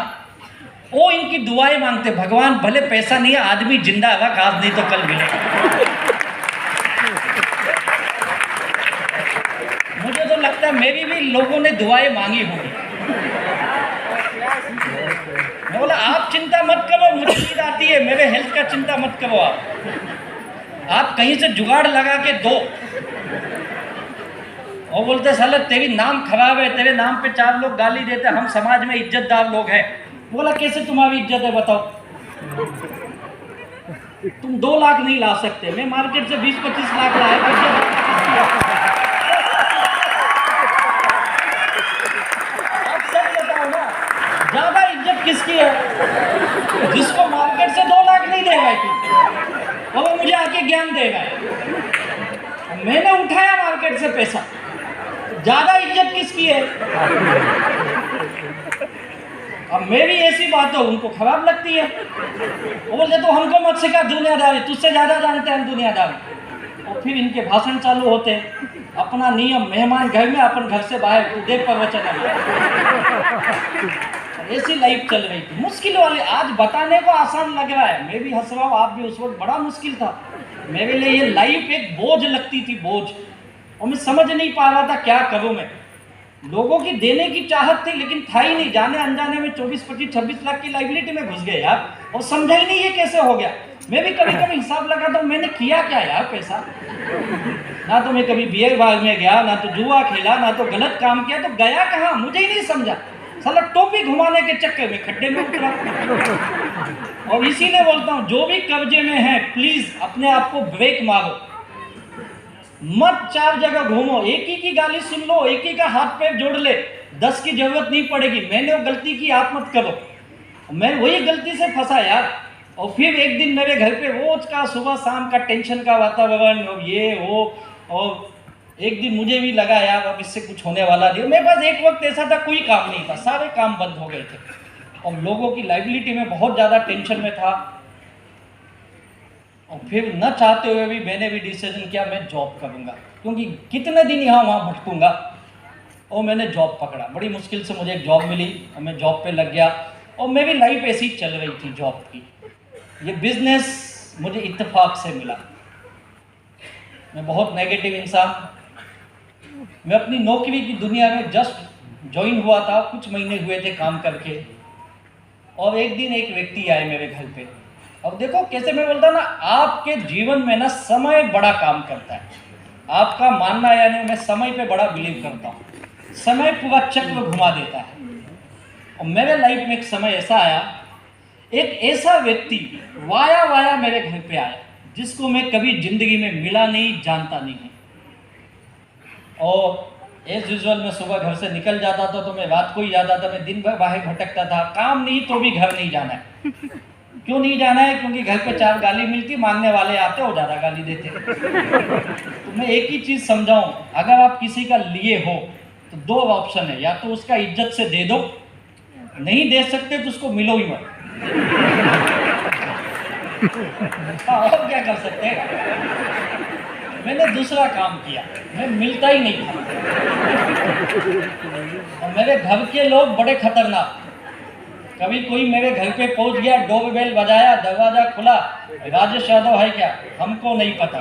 Speaker 1: वो इनकी दुआएं मांगते, भगवान भले पैसा नहीं है, आदमी जिंदा रख, आज नहीं तो कल मिलेगा। मुझे तो लगता है मेरी भी लोगों ने दुआएं मांगी होंगी। आप चिंता मत करो, मुझे नींद आती है, मेरे हेल्थ का चिंता मत करो। आप कहीं से जुगाड़ लगा के दो। और बोलते साले तेरी नाम खराब है, तेरे नाम पे 4 लोग गाली देते, हम समाज में इज्जतदार लोग हैं। बोला कैसे तुम्हारी इज्जत है बताओ? तुम 2 लाख नहीं ला सकते, मैं मार्केट से 20-25 लाख लाया। आप सब बताओ ना, ज्यादा इज्जत किसकी है? जिसको मार्केट से 2 लाख नहीं देगा तू, और वो मुझे आके ज्ञान देगा। मैंने उठाया मार्केट से पैसा, ज्यादा इज्जत किसकी है? अब मेरी ऐसी बात हो उनको खराब लगती है। वो बोलते तो हमको मत सिखा दुनियादारी, तुझसे ज्यादा जानते हैं हम दुनियादारी। और फिर इनके भाषण चालू होते हैं, अपना नियम, मेहमान घर में, अपन घर से बाहर, तू देख प्रवचन। ऐसी लाइफ चल रही थी, मुश्किल वाली। आज बताने को आसान लग रहा है, मैं भी हंस रहा हूँ, आप भी। उस वक्त बड़ा मुश्किल था मेरे लिए। ये लाइफ एक बोझ लगती थी, बोझ। और मैं समझ नहीं पा रहा था क्या करूं मैं। लोगों की देने की चाहत थी, लेकिन था ही नहीं। जाने अनजाने में 24-25-26 लाख की लाइबिलिटी में घुस गए यार, और समझा ही नहीं ये कैसे हो गया। मैं भी कभी कभी हिसाब लगाता हूँ, मैंने किया क्या यार पैसा? ना तो मैं कभी बियर बार में गया, ना तो जुआ खेला, ना तो गलत काम किया, तो गया कहाँ मुझे ही नहीं समझा। साला टोपी घुमाने के चक्कर में खड्डे में उतरा। और इसीलिए बोलता हूँ, जो भी कब्जे में है प्लीज अपने आप को ब्रेक मारो, मत 4 जगह घूमो। एक ही की गाली सुन लो, एक ही का हाथ पैर जोड़ ले, 10 की जरूरत नहीं पड़ेगी। मैंने वो गलती की, आप मत करो। मैं वही गलती से फंसा यार। और फिर एक दिन मेरे घर पे रोज का सुबह शाम का टेंशन का वातावरण, और ये वो। और एक दिन मुझे भी लगा यार अब इससे कुछ होने वाला नहीं। मेरे पास एक वक्त ऐसा था, कोई काम नहीं था, सारे काम बंद हो गए थे, और लोगों की लाइबिलिटी में बहुत ज़्यादा टेंशन में था। और फिर न चाहते हुए भी मैंने भी डिसीजन किया, मैं जॉब करूंगा, क्योंकि कितने दिन यहाँ वहाँ भटकूंगा। और मैंने जॉब पकड़ा, बड़ी मुश्किल से मुझे एक जॉब मिली, और मैं जॉब पे लग गया। और मेरी लाइफ ऐसी चल रही थी जॉब की। ये बिजनेस मुझे इत्तेफाक से मिला। मैं बहुत नेगेटिव इंसान, मैं अपनी नौकरी की दुनिया में जस्ट ज्वाइन हुआ था, कुछ महीने हुए थे काम करके। और एक दिन एक व्यक्ति आए मेरे घर पे। अब देखो कैसे मैं बोलता ना, आपके जीवन में ना समय बड़ा काम करता है। आपका मानना या नहीं, मैं समय पे बड़ा बिलीव करता हूँ। समय पूरा चक्र घुमा देता है। और मेरे लाइफ में एक समय ऐसा आया, एक ऐसा व्यक्ति वाया वाया मेरे घर पे आया, जिसको मैं कभी जिंदगी में मिला नहीं, जानता नहीं है। और एज यूजुअल मैं सुबह घर से निकल जाता था तो मैं रात को ही जाता था। मैं दिन भर बाहर भटकता था, काम नहीं तो भी घर नहीं जाना है। क्यों नहीं जाना है? क्योंकि घर पे 4 गाली मिलती, मांगने वाले आते और ज़्यादा गाली देते। तो मैं एक ही चीज़ समझाऊं, अगर आप किसी का लिए हो तो 2 ऑप्शन है, या तो उसका इज्जत से दे दो, नहीं दे सकते तो उसको मिलो ही मत। और क्या कर सकते हैं? मैंने दूसरा काम किया, मैं मिलता ही नहीं था। और मेरे घर के लोग बड़े खतरनाक। कभी कोई मेरे घर पे पहुंच गया, डोरबेल बजाया, दरवाजा खुला, राजेश यादव है क्या? हमको नहीं पता।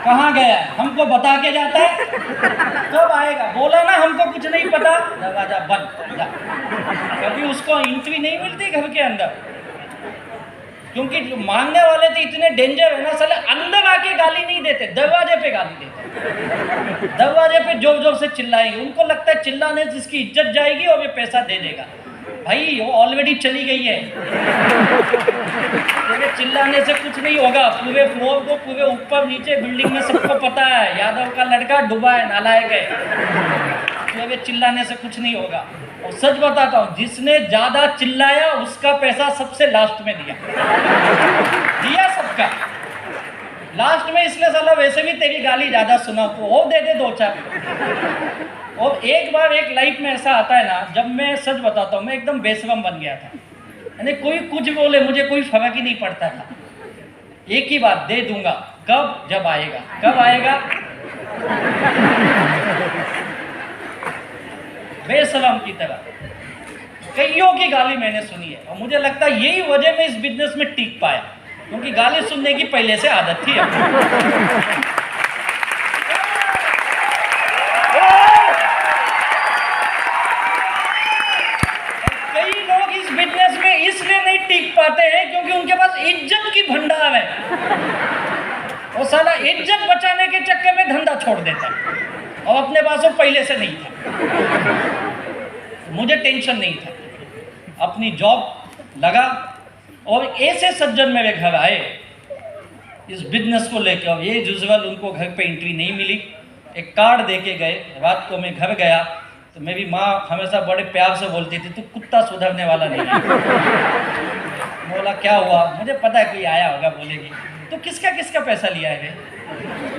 Speaker 1: कहाँ गया? हमको बता के जाता है, कब आएगा? बोला ना हमको कुछ नहीं पता, दरवाजा बंद। कभी उसको एंट्री नहीं मिलती घर के अंदर, क्योंकि जो मांगने वाले थे इतने डेंजर है ना, साले अंदर आके गाली नहीं देते, दरवाजे पे गाली देते। दरवाजे पे जोर जोर से चिल्लाएंगे, उनको लगता है चिल्लाने से इसकी इज्जत जाएगी और ये पैसा दे देगा। भाई वो ऑलरेडी चली गई है। तो चिल्लाने से कुछ नहीं होगा। पूरे फ्लोर को, पूरे ऊपर नीचे बिल्डिंग में सबको पता है, यादव का लड़का डूबा है, नालायक है। तो चिल्लाने से कुछ नहीं होगा। और सच बताता हूँ, जिसने ज्यादा चिल्लाया उसका पैसा सबसे लास्ट में दिया सबका लास्ट में। इसलिए साला वैसे भी तेरी गाली ज्यादा सुना तो वो दे दे 2-4। और एक बार एक लाइफ में ऐसा आता है ना, जब मैं सच बताता हूँ, मैं एकदम बेशरम बन गया था। यानी कोई कुछ बोले मुझे कोई फर्क ही नहीं पड़ता था। एक ही बात, दे दूंगा। कब? जब आएगा। कब आएगा? बेशरम की तरह कईयों की गाली मैंने सुनी है। और मुझे लगता है यही वजह मैं इस बिजनेस में टिक पाया, क्योंकि गाली सुनने की पहले से आदत थी। इज्जत बचाने के चक्कर में धंधा छोड़ देता और अपने पास वो पहले से नहीं था। मुझे टेंशन नहीं था, अपनी जॉब लगा और ऐसे सज्जन मेरे घर आए इस बिजनेस को लेकर, और ये यूजुअल उनको घर पे एंट्री नहीं मिली, एक कार्ड दे के गए। रात को मैं घर गया तो मेरी माँ हमेशा बड़े प्यार से बोलती थी, तू कुत्ता सुधरने वाला नहीं है। बोला क्या हुआ? मुझे पता है कोई आया होगा। बोलेगी तो किसका किसका पैसा लिया है?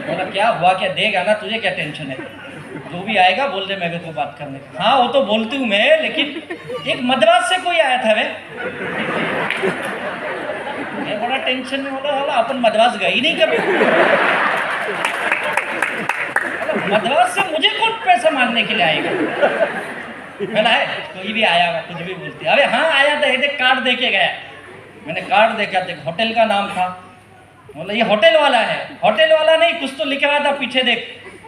Speaker 1: बोला क्या हुआ, क्या देगा ना, तुझे क्या टेंशन है, जो भी आएगा बोल दे मेरे को बात करने का। हाँ वो तो बोलती हूँ मैं, लेकिन एक मद्रास से कोई आया था वे, मैं बड़ा टेंशन में बोला अपन मद्रास गई नहीं कभी, मद्रास से मुझे कौन पैसा मांगने के लिए आएगा? बोला है कोई भी आया होगा, कुछ भी बोलती। अरे हाँ आया था, ये कार्ड दे के गया। मैंने कार्ड देखा, देख होटल का नाम था। बोला ये होटल वाला है। होटल वाला नहीं, कुछ तो लिखा हुआ था, पीछे देख।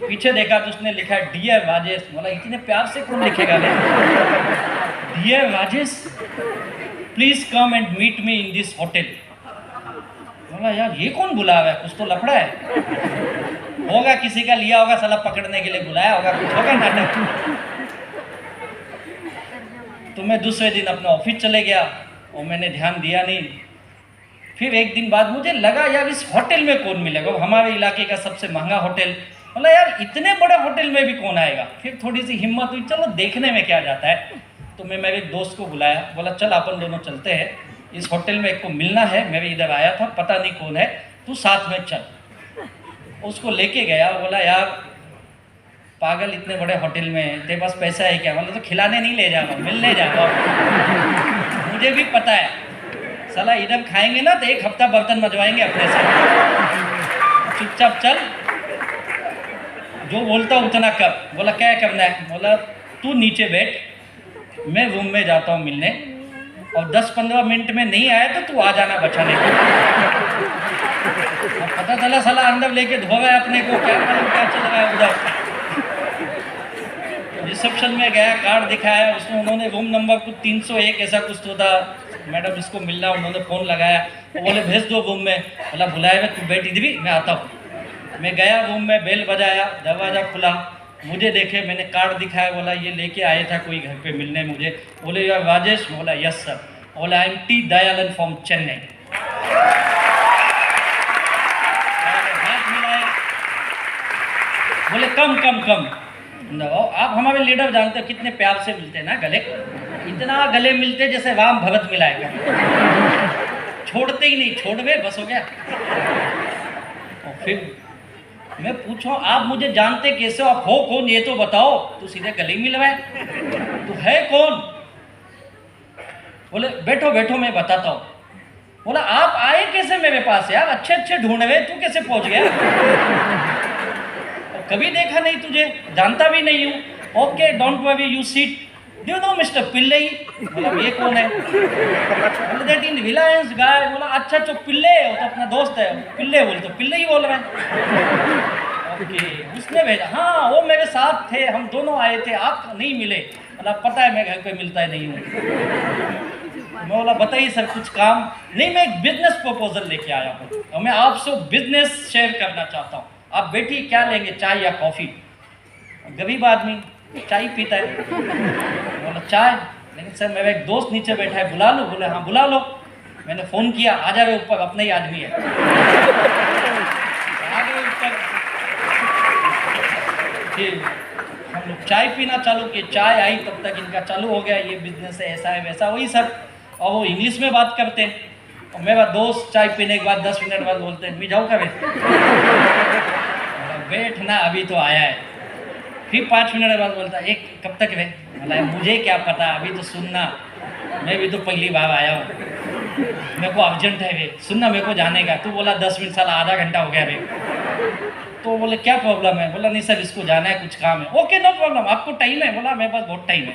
Speaker 1: पीछे देखा तो उसने लिखा है डियर राजेश। बोला इतने प्यार से कौन लिखेगा? Dear Rajesh please come and meet me in this hotel. बोला यार ये कौन बुला रहा है, कुछ तो लफड़ा है, होगा किसी का लिया होगा, साला पकड़ने के लिए बुलाया होगा, कुछ होगा नाटक। तो मैं दूसरे दिन अपने ऑफिस चले गया और मैंने ध्यान दिया नहीं। फिर एक दिन बाद मुझे लगा यार इस होटल में कौन मिलेगा, हमारे इलाके का सबसे महंगा होटल। बोला यार इतने बड़े होटल में भी कौन आएगा। फिर थोड़ी सी हिम्मत हुई, चलो देखने में क्या जाता है। तो मैं मेरे दोस्त को बुलाया, बोला चल अपन दोनों चलते हैं, इस होटल में एक को मिलना है, मेरे इधर आया था, पता नहीं कौन है, तू साथ में चल। उसको लेके गया, बोला यार पागल इतने बड़े होटल में तेरे पास पैसा है क्या? मतलब तो खिलाने नहीं ले जाऊँगा, मिलने जाऊँगा। मुझे भी पता है साला इधर खाएंगे ना तो एक हफ्ता बर्तन मजवाएंगे अपने से, चुपचाप चल, जो बोलता उतना कर। बोला क्या करना है? बोला तू नीचे बैठ, मैं रूम में जाता हूँ मिलने, और 10-15 मिनट में नहीं आया तो तू आ जाना बचाने को। पता चला साला अंदर लेके धो गया अपने को, क्या मालूम क्या चल रहा है उधर। रिसेप्शन में गया, कार्ड दिखाया, उसमें उन्होंने रूम नंबर कुछ 301 ऐसा कुछ तो था, मैडम इसको मिलना, उन्होंने फ़ोन लगाया, वो बोले भेज दो रूम में। बोला बुलाया तू बैठ इधर भी, मैं आता हूँ। मैं गया रूम में, बेल बजाया, दरवाज़ा खुला, मुझे देखे, मैंने कार्ड दिखाया, बोला ये लेके आया था कोई घर पे मिलने मुझे। बोले यार राजेश? बोला यस सर। बोला I am T Dayalan from Chennai. बोले कम कम कम, आप हमारे लीडर जानते हो कितने प्यार से मिलते हैं ना गले, इतना गले मिलते जैसे राम भगत मिलाएगा, छोड़ते ही नहीं, छोड़ गए बस हो गया। और फिर मैं पूछूं आप मुझे जानते कैसे हो, आप हो कौन ये तो बताओ। तू सीधे गले मिलवाए, तू है कौन? बोले बैठो बैठो मैं बताता हूँ। बोला आप आए कैसे मेरे पास यार, अच्छे अच्छे ढूंढ रहे, तू कैसे पहुंच गया? कभी देखा नहीं तुझे, जानता भी नहीं हूँ। Okay don't worry you seat, do you know mister Pillai? बोला ये कौन है? बोला दैट इन रिलायंस गाय। बोला अच्छा तो पिल्ले वो तो अपना दोस्त है, पिल्ले बोल तो पिल्ले ही बोल रहे हैं। ओके उसने भेजा, हाँ वो मेरे साथ थे, हम दोनों आए थे, आप नहीं मिले। बोला पता है मैं घर पे मिलता ही नहीं हूँ। मैं बोला बताइए सर कुछ काम? नहीं मैं एक बिजनेस प्रपोजल लेके आया हूँ और मैं आपसे बिजनेस शेयर करना चाहता हूँ। आप बैठिए, क्या लेंगे, चाय या कॉफ़ी? गरीब आदमी चाय पीता है। बोला चाय, लेकिन सर मेरा एक दोस्त नीचे बैठा है, बुला लो? बोले हाँ बुला लो। मैंने फ़ोन किया, आ जा रहे ऊपर, अपना ही आदमी है। आ गए ऊपर, फिर हम लोग चाय पीना चालू किए। चाय आई तब तक इनका चालू हो गया, ये बिजनेस है, ऐसा है वैसा, वही सब। और वो इंग्लिश में बात करते हैं। और मेरा दोस्त चाय पीने के बाद 10 मिनट बाद बोलते हैं मैं जाऊँ कभी? बैठना अभी तो आया है। फिर 5 मिनट बाद बोलता एक कब तक है? बोला मुझे क्या पता, अभी तो सुनना, मैं भी तो पहली बार आया हूँ, मेरे को अर्जेंट है वे, सुनना मेरे को जाने का। तू बोला 10 मिनट, साला आधा घंटा हो गया वे। तो बोले क्या प्रॉब्लम है? बोला नहीं सर इसको जाना है, कुछ काम है। ओके नो प्रॉब्लम, आपको टाइम है? बोला मेरे पास बहुत टाइम है।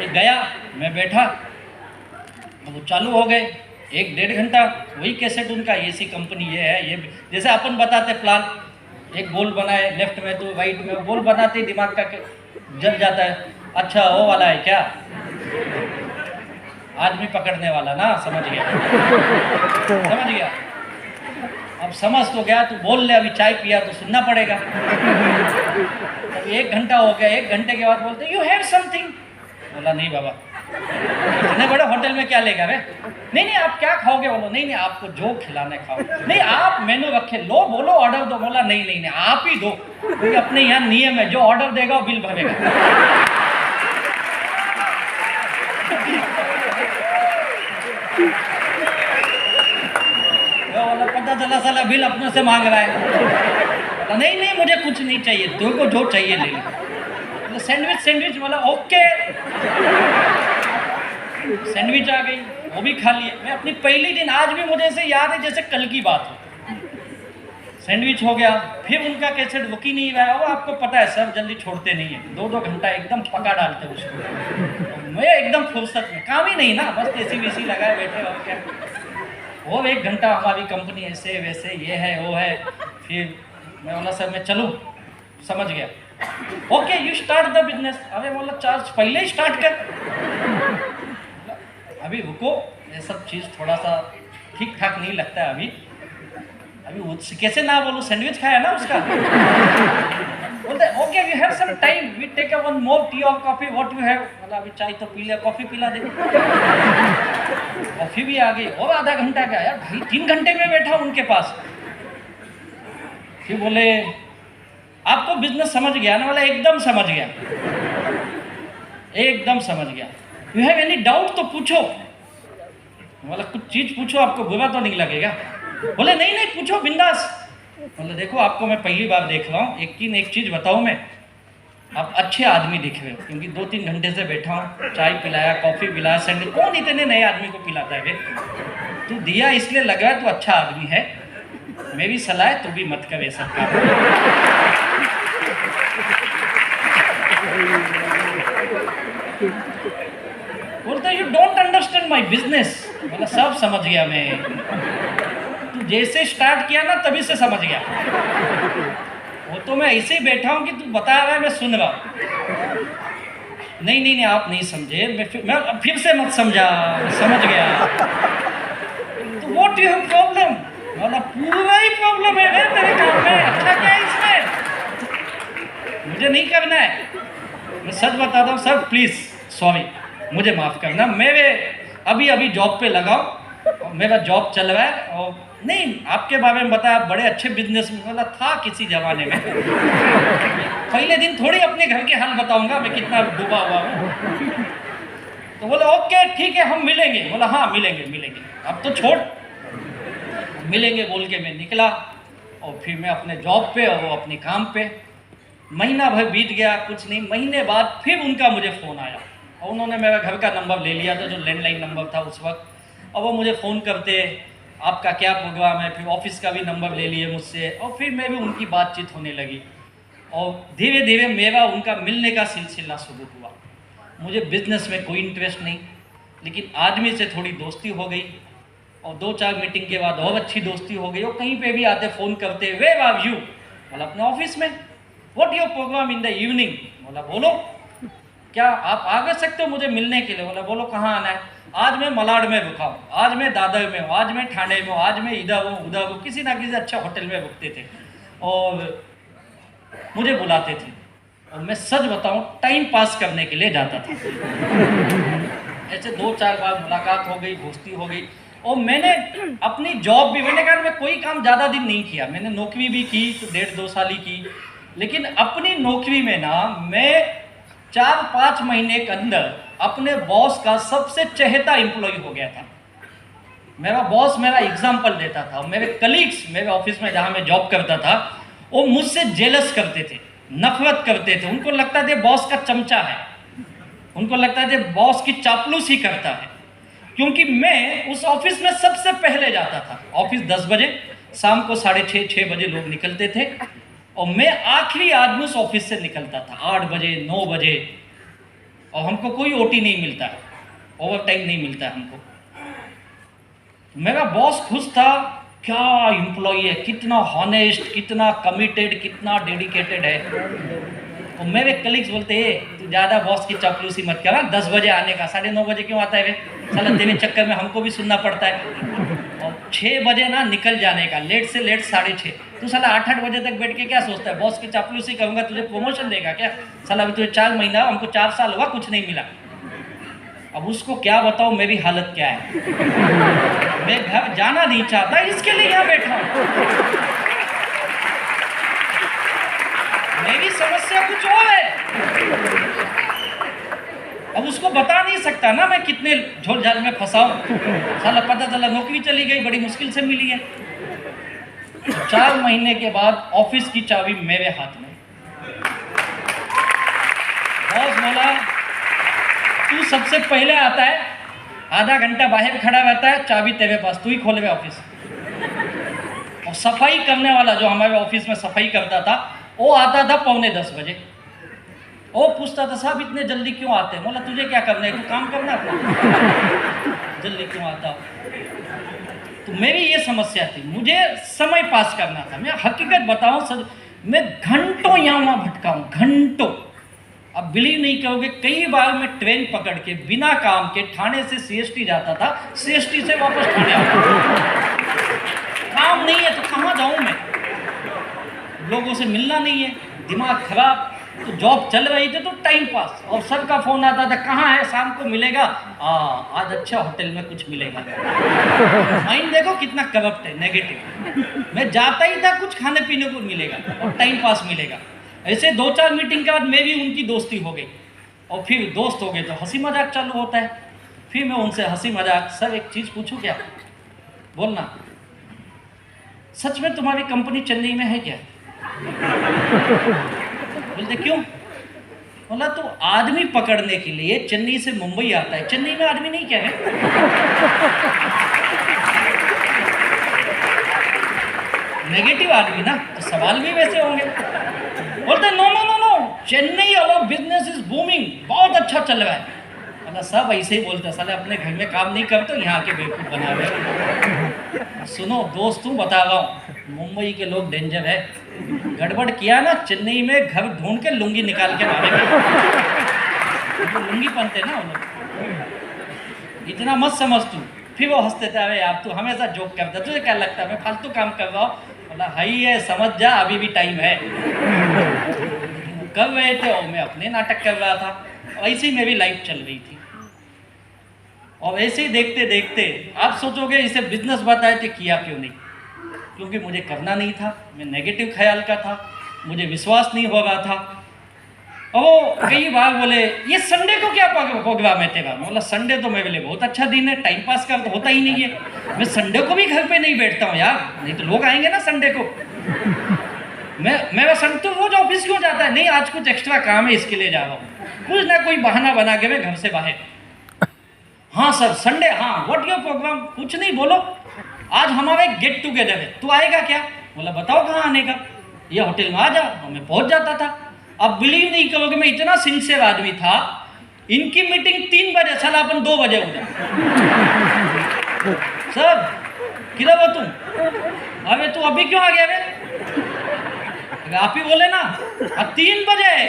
Speaker 1: ये गया, मैं बैठा, वो चालू हो गए 1-1.5 घंटा वही कैसेट उनका, ऐसी कंपनी ये है, ये जैसे अपन बताते प्लान, एक गोल बनाए लेफ्ट में तो राइट में, गोल बनाते ही दिमाग का जल जाता है। अच्छा वो वाला है क्या? आदमी पकड़ने वाला ना, समझ गया समझ गया। अब समझ तो गया, तू बोल ले, अभी चाय पिया तो सुनना पड़ेगा। अब 1 घंटा हो गया, 1 घंटे के बाद बोलते यू हैव समथिंग। बोला नहीं बाबा, इतने बड़े होटल में क्या लेगा वे? नहीं नहीं आप क्या खाओगे? बोलो नहीं नहीं आपको जो खिलाने खाओ। नहीं आप मेनू रखे, लो बोलो ऑर्डर दो। बोला नहीं नहीं नहीं आप ही दो, क्योंकि अपने यहाँ नियम है, जो ऑर्डर देगा वो बिल भरेगा। बोला पता चला साला बिल अपने से मांग रहा है। बोला नहीं नहीं मुझे कुछ नहीं चाहिए, तुमको जो चाहिए ले लो। Sandwich sandwich. बोला ओके। सैंडविच आ गई, वो भी खा लिए। मैं अपनी पहली दिन आज भी मुझे ऐसे याद है जैसे कल की बात हो। सैंडविच हो गया, फिर उनका कैसेट रुक ही नहीं रहा है। वो आपको पता है सर जल्दी छोड़ते नहीं है, 2-2 घंटा एकदम पका डालते उसको। मैं एकदम फुर्सत में, काम ही नहीं ना, बस एसी वेसी लगाए बैठे और क्या। वो 1 घंटा हमारी कंपनी ऐसे वैसे ये है वो है। फिर मैं बोला सर मैं चलूँ? समझ गया। Okay you start the business. अरे बोला चार्ज पहले ही स्टार्ट कर, अभी रुको, ये सब चीज़ थोड़ा सा ठीक ठाक नहीं लगता है अभी। कैसे ना बोलूँ, सैंडविच खाया ना उसका। बोलते okay we have some time, we take a one more tea और कॉफी, व्हाट यू हैव? बोला अभी चाय तो पी लिया, कॉफी पिला दे। कॉफी भी आ गई। और आधा घंटा का, यार भाई 3 घंटे में बैठा उनके पास। फिर बोले आपको बिजनेस समझ गया ना? बोला एकदम समझ गया, एकदम समझ गया। यू हैव एनी डाउट तो पूछो। बोला कुछ चीज पूछो, आपको बुरा तो नहीं लगेगा? बोले नहीं नहीं पूछो बिंदास। बोले देखो आपको मैं पहली बार देख रहा हूँ, एक चीज बताऊँ मैं, आप अच्छे आदमी दिख रहे हो, क्योंकि 2-3 घंटे से बैठा हूँ, चाय पिलाया, कॉफी पिलाया, सैंडविच। कौन इतने नए आदमी को पिलाता है? तू दिया इसलिए लग रहा है तू अच्छा आदमी है। मेरी सलाह है तू भी मत कर ऐसा काम। बोलता you don't understand my business. बोला सब समझ गया मैं, तू जैसे स्टार्ट किया ना तभी से समझ गया। वो तो मैं ऐसे ही बैठा हूँ कि तू बता रहा है मैं सुन रहा हूँ। नहीं नहीं नहीं आप नहीं समझे, मैं फिर से मत समझा, समझ गया। तो व्हाट यू हैव प्रॉब्लम? बोला पूरा ही प्रॉब्लम है तेरे काम में, अच्छा क्या है इसमें? मुझे नहीं करना है। मैं सच बताता हूँ सर, प्लीज़ सॉरी, मुझे माफ़ करना। मेरे अभी जॉब पे लगाओ, मेरा जॉब चल रहा है। और नहीं आपके बारे में बताया, बड़े अच्छे बिजनेस में वाला था किसी ज़माने में। पहले दिन थोड़ी अपने घर के हाल बताऊंगा मैं कितना डूबा हुआ हूँ। तो बोले ओके ठीक है हम मिलेंगे। बोला हाँ मिलेंगे मिलेंगे, अब तो छोड़, मिलेंगे बोल के मैं निकला। और फिर मैं अपने जॉब पे और वो अपने काम पे। महीना भर बीत गया, कुछ नहीं। महीने बाद फिर उनका मुझे फ़ोन आया, और उन्होंने मेरा घर का नंबर ले लिया था, जो लैंडलाइन नंबर था उस वक्त। और वो मुझे फ़ोन करते, आपका क्या प्रोग्राम है? फिर ऑफिस का भी नंबर ले लिए मुझसे, और फिर मैं भी उनकी बातचीत होने लगी। और धीरे धीरे मेरा उनका मिलने का सिलसिला शुरू हुआ। मुझे बिजनेस में कोई इंटरेस्ट नहीं, लेकिन आदमी से थोड़ी दोस्ती हो गई, और 2-4 मीटिंग के बाद और अच्छी दोस्ती हो गई। और कहीं पे भी आते फ़ोन करते, वेयर आर यू? बोला अपने ऑफिस में। What your programme in the evening? बोला बोलो, क्या आप आ सकते हो मुझे मिलने के लिए? बोला बोलो कहाँ आना है? आज मैं मलाड में रुका हूँ, आज मैं दादर में हूँ, आज मैं ठाणे में हूँ, आज मैं इधर हूँ उधर हूँ। किसी ना किसी अच्छे होटल में रुकते थे और मुझे बुलाते थे। और मैं सच बताऊँ टाइम पास करने के लिए जाता था। ऐसे 2-4 बार मुलाकात हो गई, दोस्ती हो गई। और मैंने अपनी जॉब भी, मैंने कहा मैं कोई काम ज़्यादा दिन नहीं किया, मैंने नौकरी भी की तो 1.5-2 साल ही की। लेकिन अपनी नौकरी में ना मैं 4-5 महीने के अंदर अपने बॉस का सबसे चहेता एम्प्लॉय हो गया था। मेरा बॉस मेरा एग्जाम्पल देता था, और मेरे कलीग्स मेरे ऑफिस में जहाँ मैं जॉब करता था वो मुझसे जेलस करते थे, नफरत करते थे। उनको लगता था बॉस का चमचा है, उनको लगता था बॉस की चापलूसी करता है, क्योंकि मैं उस ऑफिस में सबसे पहले जाता था। ऑफिस 10 बजे, शाम को 6:30-6 बजे लोग निकलते थे, और मैं आखिरी आदमी उस ऑफिस से निकलता था 8 बजे 9 बजे। और हमको कोई ओटी नहीं मिलता है, ओवर टाइम नहीं मिलता है हमको। मेरा बॉस खुश था, क्या एम्प्लॉय है, कितना हॉनेस्ट, कितना कमिटेड, कितना डेडिकेटेड है। और मेरे कलीग्स बोलते हैं तू तू ज़्यादा बॉस की चापलूसी मत कर, 10 बजे आने का, 9:30 बजे क्यों आता है रे? साला तेरे चक्कर में हमको भी सुनना पड़ता है। और 6 बजे ना निकल जाने का, लेट से लेट 6:30। तू साला 8-8 बजे तक बैठ के क्या सोचता है? बॉस की चापलूसी करूँगा तुझे प्रमोशन देगा क्या? साला अभी तुझे 4 महीना, हमको 4 साल हुआ, कुछ नहीं मिला। अब उसको क्या बताऊँ मेरी हालत क्या है। मैं घर जाना नहीं चाहता, इसके लिए यहाँ बैठा हूँ। मेरी समस्या कुछ और है। अब उसको बता नहीं सकता ना मैं कितने झोल झाल में फंसा हूं। साला पता चला नौकरी चली गई, बड़ी मुश्किल से मिली है। 4 महीने के बाद ऑफिस की चाबी मेरे हाथ में। बॉस बोला तू सबसे पहले आता है, आधा घंटा बाहर खड़ा रहता है, चाबी तेरे पास, तू ही खोले ऑफिस। और सफाई करने वाला जो हमारे ऑफिस में सफाई करता था वो आता था 9:45 बजे। वो पूछता था साहब इतने जल्दी क्यों आते हैं? बोला तुझे क्या करना है, तू काम करना अपना, जल्दी क्यों आता? तो मेरी ये समस्या थी, मुझे समय पास करना था। मैं हकीकत बताऊं सर, मैं घंटों यहाँ वहाँ भटका हूँ, घंटों। अब बिलीव नहीं करोगे, कई बार मैं ट्रेन पकड़ के बिना काम के ठाणे से CST जाता था, CST से वापस ठाणे आता था। काम नहीं है तो कहाँ जाऊँ मैं? लोगों से मिलना नहीं है, दिमाग खराब। तो जॉब चल रही थी तो टाइम पास, और सबका फ़ोन आता था कहाँ है, शाम को मिलेगा। आज अच्छा होटल में कुछ मिलेगा। माइंड देखो कितना करप्ट है, नेगेटिव। मैं जाता ही था कुछ खाने पीने को मिलेगा और टाइम पास मिलेगा। ऐसे 2-4 मीटिंग के बाद मेरी उनकी दोस्ती हो गई, और फिर दोस्त हो गए तो हंसी मजाक चालू होता है। फिर मैं उनसे हंसी मजाक, सर एक चीज़ पूछूं क्या? बोलना। सच में तुम्हारी कंपनी चेन्नई में है क्या? बोलते क्यों? बोला तो आदमी पकड़ने के लिए चेन्नई से मुंबई आता है, चेन्नई में आदमी नहीं क्या है? नेगेटिव आदमी ना, तो सवाल भी वैसे होंगे। बोलते no no no no, Chennai our business is booming, बहुत अच्छा चल रहा है। मतलब सब ऐसे ही बोलते, साले अपने घर में काम नहीं करते, यहाँ के बेवकूफ़ बना रहे। सुनो दोस्त, हूँ बता रहा हूँ, मुंबई के लोग डेंजर है। गड़बड़ किया ना, चेन्नई में घर ढूंढ के लुंगी निकाल के मारेंगे। तो लुंगी पहनते ना उन लोग। इतना मत समझ तू। फिर वो हंसते थे, अरे यार तू हमेशा जोक करता, तुझे क्या लगता है मैं फालतू काम कर रहा हूँ? बोला हाई है, समझ जा, अभी भी टाइम है। कर रहे थे और मैं अपने नाटक कर रहा था। ऐसी मेरी लाइफ चल रही थी। और ऐसे ही देखते देखते आप सोचोगे इसे बिजनेस बताए तो किया क्यों नहीं? क्योंकि मुझे करना नहीं था, मैं नेगेटिव ख्याल का था, मुझे विश्वास नहीं हो रहा था। और वो कई बार बोले ये संडे को क्या प्रोग्राम है तेरा? बोला संडे तो मेरे लिए बहुत अच्छा दिन है, टाइम पास का तो होता ही नहीं है। मैं संडे को भी घर पे नहीं बैठता हूँ यार, नहीं तो लोग आएंगे ना संडे को। मेरा सन तो रोज ऑफिस क्यों जाता है? नहीं आज कुछ एक्स्ट्रा काम है इसके लिए जा रहा हूँ। कुछ ना कोई बहाना बना के मैं घर से बाहर। हाँ सर संडे, हाँ व्हाट योर प्रोग्राम? कुछ नहीं, बोलो आज हमारा एक गेट टुगेदर है, तू आएगा क्या? बोला बताओ कहाँ आने का? ये होटल में आ जा। और मैं पहुँच जाता था। अब बिलीव नहीं करोगे, मैं इतना सिंसियर आदमी था, इनकी मीटिंग 3 बजे, साला अपन 2 बजे हो जाए। सर किधर हो तुम? अबे तू अभी क्यों आ गया? अबे आप ही बोले ना, अब 3 बजे,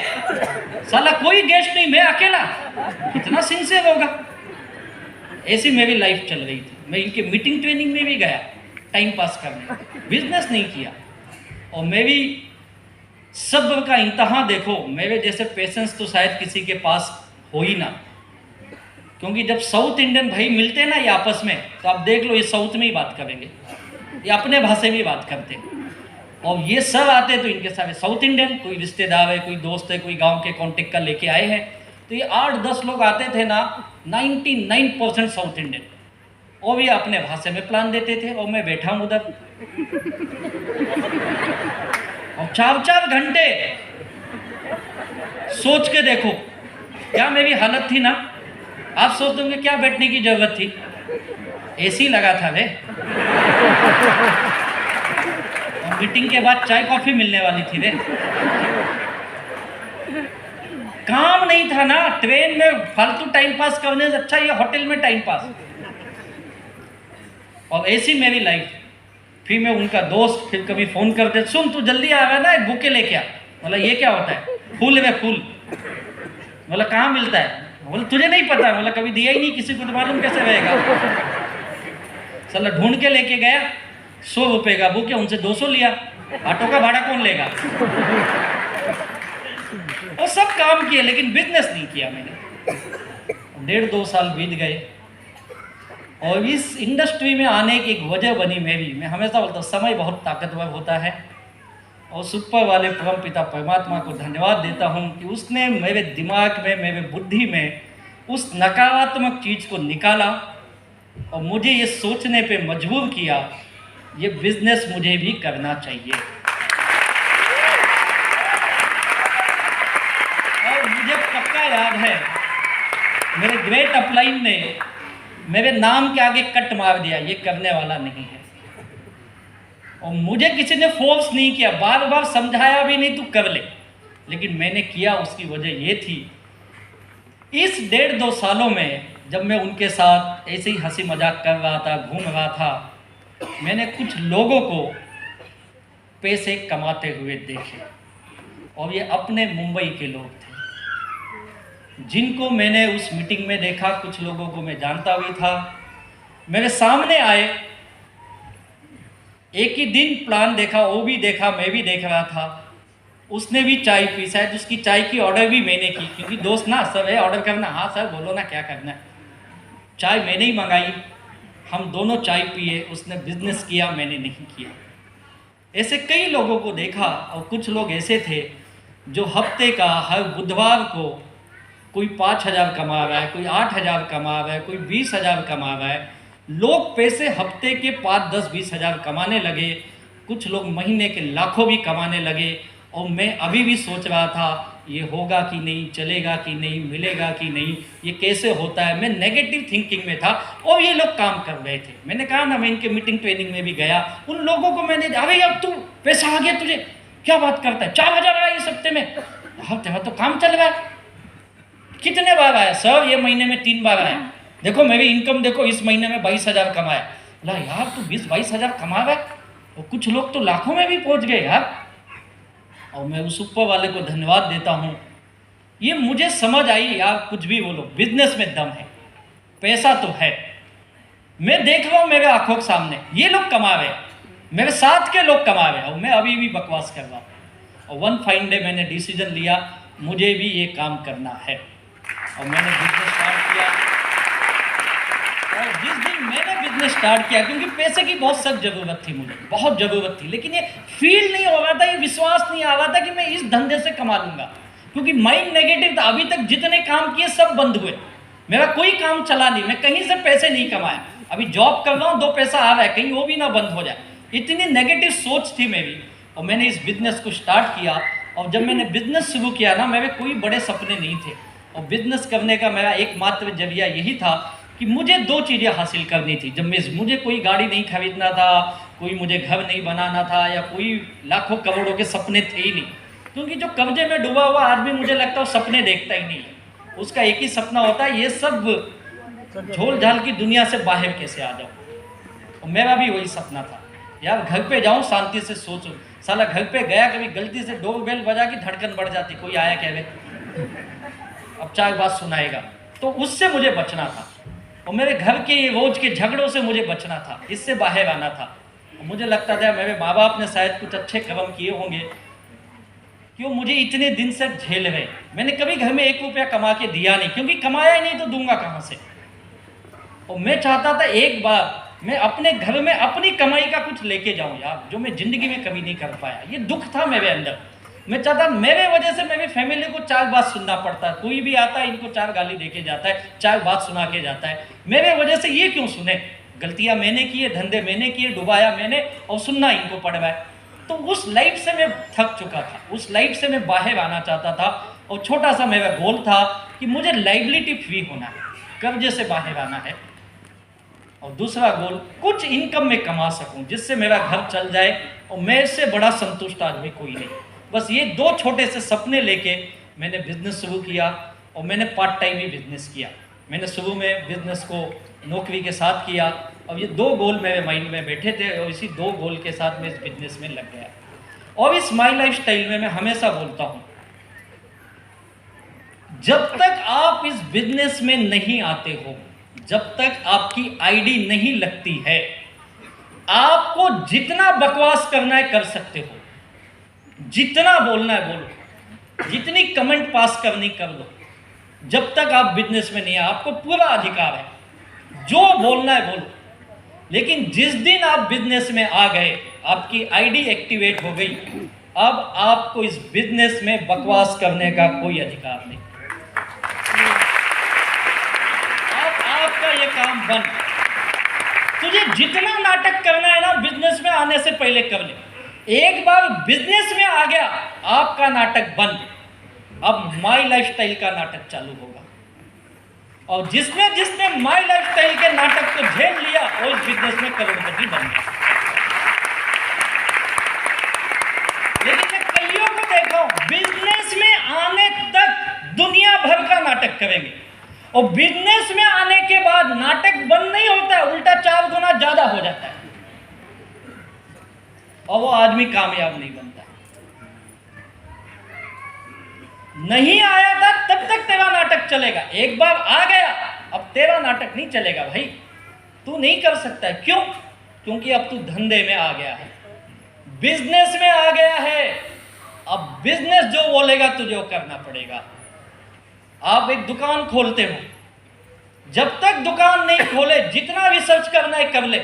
Speaker 1: साला कोई गेस्ट नहीं, मैं अकेला। कितना सिंसियर होगा। ऐसी मेरी लाइफ चल रही थी। मैं इनके मीटिंग ट्रेनिंग में भी गया टाइम पास करने, बिजनेस नहीं किया। और मेरी सब्र का इंतहा देखो, मेरे जैसे पेशेंस तो शायद किसी के पास हो ही ना। क्योंकि जब साउथ इंडियन भाई मिलते हैं ना ये आपस में, तो आप देख लो ये साउथ में ही बात करेंगे, ये अपने भाषा में ही बात करते हैं। और ये सब आते तो इनके सारे साउथ इंडियन, कोई रिश्तेदार है, कोई दोस्त है, कोई गांव के कॉन्टेक्ट का लेके आए हैं। तो ये 8-10 लोग आते थे ना, 99% साउथ इंडियन। वो भी अपने भाषा में प्लान देते थे और मैं बैठा हूँ उधर। और 4-4 घंटे सोच के देखो क्या मेरी हालत थी ना। आप सोचते होंगे क्या बैठने की जरूरत थी? एसी लगा था वे। और मीटिंग के बाद चाय कॉफी मिलने वाली थी वे। काम नहीं था ना, ट्रेन में फालतू टाइम पास करने से अच्छा ये होटल में टाइम पास। और ऐसी मेरी लाइफ। फिर मैं उनका दोस्त, फिर कभी फ़ोन करते, सुन तू जल्दी आ रहा ना, एक बुके लेके आ। बोला ये क्या होता है? फूल वे फूल। बोला कहाँ मिलता है? बोला तुझे नहीं पता? बोला कभी दिया ही नहीं किसी को, तो मालूम कैसे रहेगा? साला ढूंढ के लेके गया, 100 रुपये का बुक है, उनसे 200 लिया। ऑटो का भाड़ा कौन लेगा? और सब काम किए लेकिन बिजनेस नहीं किया मैंने। 1.5-2 साल बीत गए और इस इंडस्ट्री में आने की एक वजह बनी मेरी, मैं हमेशा बोलता हूँ समय बहुत ताकतवर होता है और सुपर वाले परम पिता परमात्मा को धन्यवाद देता हूँ कि उसने मेरे दिमाग में, मेरे बुद्धि में उस नकारात्मक चीज़ को निकाला और मुझे ये सोचने पे मजबूर किया ये बिजनेस मुझे भी करना चाहिए। और मुझे पक्का याद है मेरे ग्रेट अपलाइन ने मेरे नाम के आगे कट मार दिया, ये करने वाला नहीं है। और मुझे किसी ने फोर्स नहीं किया, बार बार समझाया भी नहीं तू कर ले, लेकिन मैंने किया। उसकी वजह ये थी, इस 1.5-2 सालों में जब मैं उनके साथ ऐसे ही हंसी मजाक कर रहा था, घूम रहा था, मैंने कुछ लोगों को पैसे कमाते हुए देखे और ये अपने मुंबई के लोग थे जिनको मैंने उस मीटिंग में देखा। कुछ लोगों को मैं जानता भी था, मेरे सामने आए। एक ही दिन प्लान देखा, वो भी देखा, मैं भी देख रहा था। उसने भी चाय पी, शायद उसकी चाय की ऑर्डर भी मैंने की, क्योंकि दोस्त ना सब है ऑर्डर करना, हाँ सर बोलो ना क्या करना है। चाय मैंने ही मंगाई, हम दोनों चाय पिए। उसने बिजनेस किया, मैंने नहीं किया। ऐसे कई लोगों को देखा और कुछ लोग ऐसे थे जो हफ्ते का हर बुधवार को कोई 5,000 कमा रहा है, कोई 8,000 कमा रहा है, कोई 20,000 कमा रहा है। लोग पैसे हफ्ते के 5, 10, 20,000 कमाने लगे, कुछ लोग महीने के लाखों भी कमाने लगे। और मैं अभी भी सोच रहा था ये होगा कि नहीं, चलेगा कि नहीं, मिलेगा कि नहीं, ये कैसे होता है। मैं नेगेटिव थिंकिंग में था और ये लोग काम कर रहे थे। मैंने कहा ना, मैं इनके मीटिंग ट्रेनिंग में भी गया, उन लोगों को मैंने, अरे अब तू पैसा आ गया तुझे, क्या बात करता है, 4,000 आया इस हफ्ते में, हफ्ते में तो काम चल रहा है। कितने बार आया? सर ये महीने में 3 बार आया। देखो मेरी इनकम देखो, इस महीने में 22,000 कमाया। बोला यार तू 20-22,000 कमा रहा है, और कुछ लोग तो लाखों में भी पहुंच गए यार। और मैं उस ऊपर वाले को धन्यवाद देता हूँ। ये मुझे समझ आई यार, कुछ भी बोलो बिजनेस में दम है, पैसा तो है। मैं देख रहा हूँ मेरे आंखों के सामने ये लोग कमा रहे हैं, मेरे साथ के लोग कमा रहे हैं, और मैं अभी भी बकवास कर रहा हूँ। और वन फाइन डे मैंने डिसीजन लिया, मुझे भी ये काम करना है और मैंने बिजनेस स्टार्ट किया। और जिस दिन मैंने बिजनेस स्टार्ट किया, क्योंकि पैसे की बहुत सख्त ज़रूरत थी, मुझे बहुत ज़रूरत थी, लेकिन ये फील नहीं हो रहा था, ये विश्वास नहीं आ रहा था कि मैं इस धंधे से कमा लूँगा, क्योंकि माइंड नेगेटिव था। अभी तक जितने काम किए सब बंद हुए, मेरा कोई काम चला नहीं, मैं कहीं से पैसे नहीं कमाए। अभी जॉब कर रहा हूँ, 2 पैसा आ रहा है, कहीं वो भी ना बंद हो जाए, इतनी नेगेटिव सोच थी मेरी। और मैंने इस बिजनेस को स्टार्ट किया। और जब मैंने बिजनेस शुरू किया ना, मेरे कोई बड़े सपने नहीं थे, और बिजनेस करने का मेरा एकमात्र जरिया यही था कि मुझे 2 चीज़ें हासिल करनी थी। जब मुझे कोई गाड़ी नहीं खरीदना था, कोई मुझे घर नहीं बनाना था, या कोई लाखों करोड़ों के सपने थे ही नहीं, क्योंकि जो कर्जे में डूबा हुआ आदमी मुझे लगता है सपने देखता ही नहीं है। उसका एक ही सपना होता है, ये सब झोल झाल की दुनिया से बाहर कैसे आ जाऊँ। और मेरा भी वही सपना था यार, घर पे जाऊँ शांति से सोचूं। साला घर पे गया, कभी गलती से डोर बेल बजा की धड़कन बढ़ जाती, कोई आया कह रहे अब 4 बात सुनाएगा, तो उससे मुझे बचना था। और मेरे घर के रोज के झगड़ों से मुझे बचना था, इससे बाहर आना था। और मुझे लगता था मेरे माँ बाप ने शायद कुछ अच्छे कर्म किए होंगे, क्यों मुझे इतने दिन से झेल रहे। मैंने कभी घर में 1 रुपया कमा के दिया नहीं, क्योंकि कमाया ही नहीं तो दूंगा कहाँ से। और मैं चाहता था एक बार मैं अपने घर में अपनी कमाई का कुछ लेके जाऊं यार, जो मैं जिंदगी में कभी नहीं कर पाया। ये दुख था मेरे अंदर। मैं चाहता, मेरे वजह से मेरी फैमिली को 4 बात सुनना पड़ता है। कोई भी आता है इनको 4 गाली देके जाता है, 4 बात सुना के जाता है। मेरे वजह से ये क्यों सुने? गलतियां मैंने की है, धंधे मैंने किए, डुबाया मैंने, और सुनना इनको पड़ रहा है। तो उस लाइफ से मैं थक चुका था, उस लाइफ से मैं बाहर आना चाहता था। और छोटा सा मेरा गोल था कि मुझे लाइबिलिटी फ्री होना है, कर्जे से बाहर आना है। और दूसरा गोल, कुछ इनकम में कमा सकूं जिससे मेरा घर चल जाए, और मेरे से बड़ा संतुष्ट आदमी कोई नहीं। बस ये 2 छोटे से सपने लेके मैंने बिजनेस शुरू किया। और मैंने पार्ट टाइम ही बिजनेस किया। मैंने शुरू में बिजनेस को नौकरी के साथ किया, और ये 2 गोल मेरे माइंड में बैठे थे, और इसी 2 गोल के साथ मैं इस बिजनेस में लग गया। और इस माई लाइफ स्टाइल में मैं हमेशा बोलता हूँ, जब तक आप इस बिजनेस में नहीं आते हो, जब तक आपकी आईडी नहीं लगती है, आपको जितना बकवास करना है कर सकते हो, जितना बोलना है बोलो, जितनी कमेंट पास करनी कर लो। जब तक आप बिजनेस में नहीं है, आपको पूरा अधिकार है, जो बोलना है बोलो। लेकिन जिस दिन आप बिजनेस में आ गए, आपकी आईडी एक्टिवेट हो गई, अब आपको इस बिजनेस में बकवास करने का कोई अधिकार नहीं। अब आपका ये काम बंद। तुझे जितना नाटक करना है ना बिजनेस में आने से पहले कर ले। एक बार बिजनेस में आ गया, आपका नाटक बंद। अब माई लाइफस्टाइल का नाटक चालू होगा, और जिसने जिसने माई लाइफस्टाइल के नाटक को झेल लिया वो इस बिजनेस में करोड़पति बन गया। लेकिन मैं कईयों को देखा हूं, बिजनेस में आने तक दुनिया भर का नाटक करेंगे, और बिजनेस में आने के बाद नाटक बंद नहीं होता है, उल्टा 4 गुना ज्यादा हो जाता है, और वो आदमी कामयाब नहीं बनता। नहीं आया था तब तक तेरा नाटक चलेगा, एक बार आ गया अब तेरा नाटक नहीं चलेगा भाई। तू नहीं कर सकता है। क्यों? क्योंकि अब तू धंधे में आ गया है, बिजनेस में आ गया है। अब बिजनेस जो बोलेगा तुझे वो करना पड़ेगा। आप एक दुकान खोलते हो, जब तक दुकान नहीं खोले जितना रिसर्च करना है कर ले,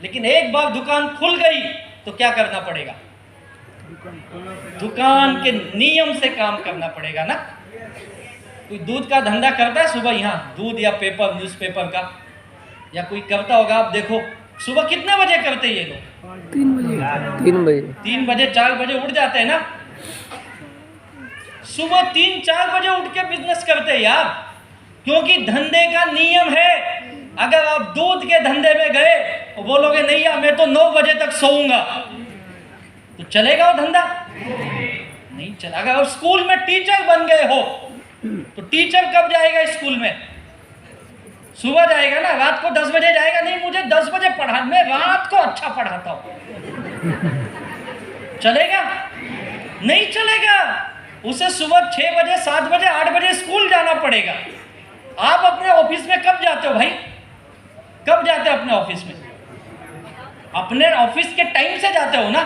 Speaker 1: लेकिन एक बार दुकान खुल गई तो क्या करना पड़ेगा? दुकान के नियम से काम करना पड़ेगा ना। कोई दूध का धंधा करता है सुबह, यहाँ दूध या पेपर न्यूज़पेपर का, या कोई करता होगा। आप देखो सुबह कितने बजे करते हैं ये लोग? 3 बजे 4 बजे उठ जाते हैं ना। सुबह 3-4 बजे उठ के बिजनेस करते हैं यार, क्योंकि धंधे का नियम है। अगर आप दूध के धंधे में गए और बोलोगे नहीं यार मैं तो 9 बजे तक सोऊंगा, तो चलेगा वो धंधा? नहीं चला। अगर आप स्कूल में टीचर बन गए हो तो टीचर कब जाएगा स्कूल में? सुबह जाएगा ना, रात को 10 बजे जाएगा? नहीं, मुझे 10 बजे पढ़ा, मैं रात को अच्छा पढ़ाता हूं। चलेगा? नहीं चलेगा। उसे सुबह 6 बजे 7 बजे 8 बजे स्कूल जाना पड़ेगा। आप अपने ऑफिस में कब जाते हो भाई? कब जाते हो अपने ऑफिस में? अपने ऑफिस के टाइम से जाते हो ना।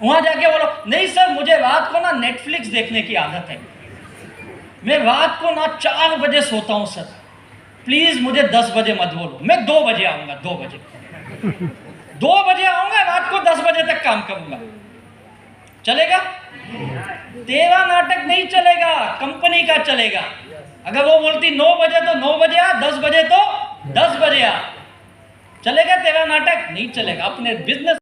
Speaker 1: वहां जाके बोलो नहीं सर मुझे रात को ना नेटफ्लिक्स देखने की आदत है, मैं रात को ना 4 बजे सोता हूं सर, प्लीज मुझे 10 बजे मत बोलो, मैं 2 बजे आऊंगा। 2 बजे आऊंगा, रात को 10 बजे तक काम करूंगा। चलेगा? तेरा नाटक नहीं चलेगा, कंपनी का चलेगा। अगर वो बोलती 9 बजे तो 9 बजे आ, 10 बजे तो 10 बजे आ। चलेगा तेरा नाटक? नहीं चलेगा। अपने बिजनेस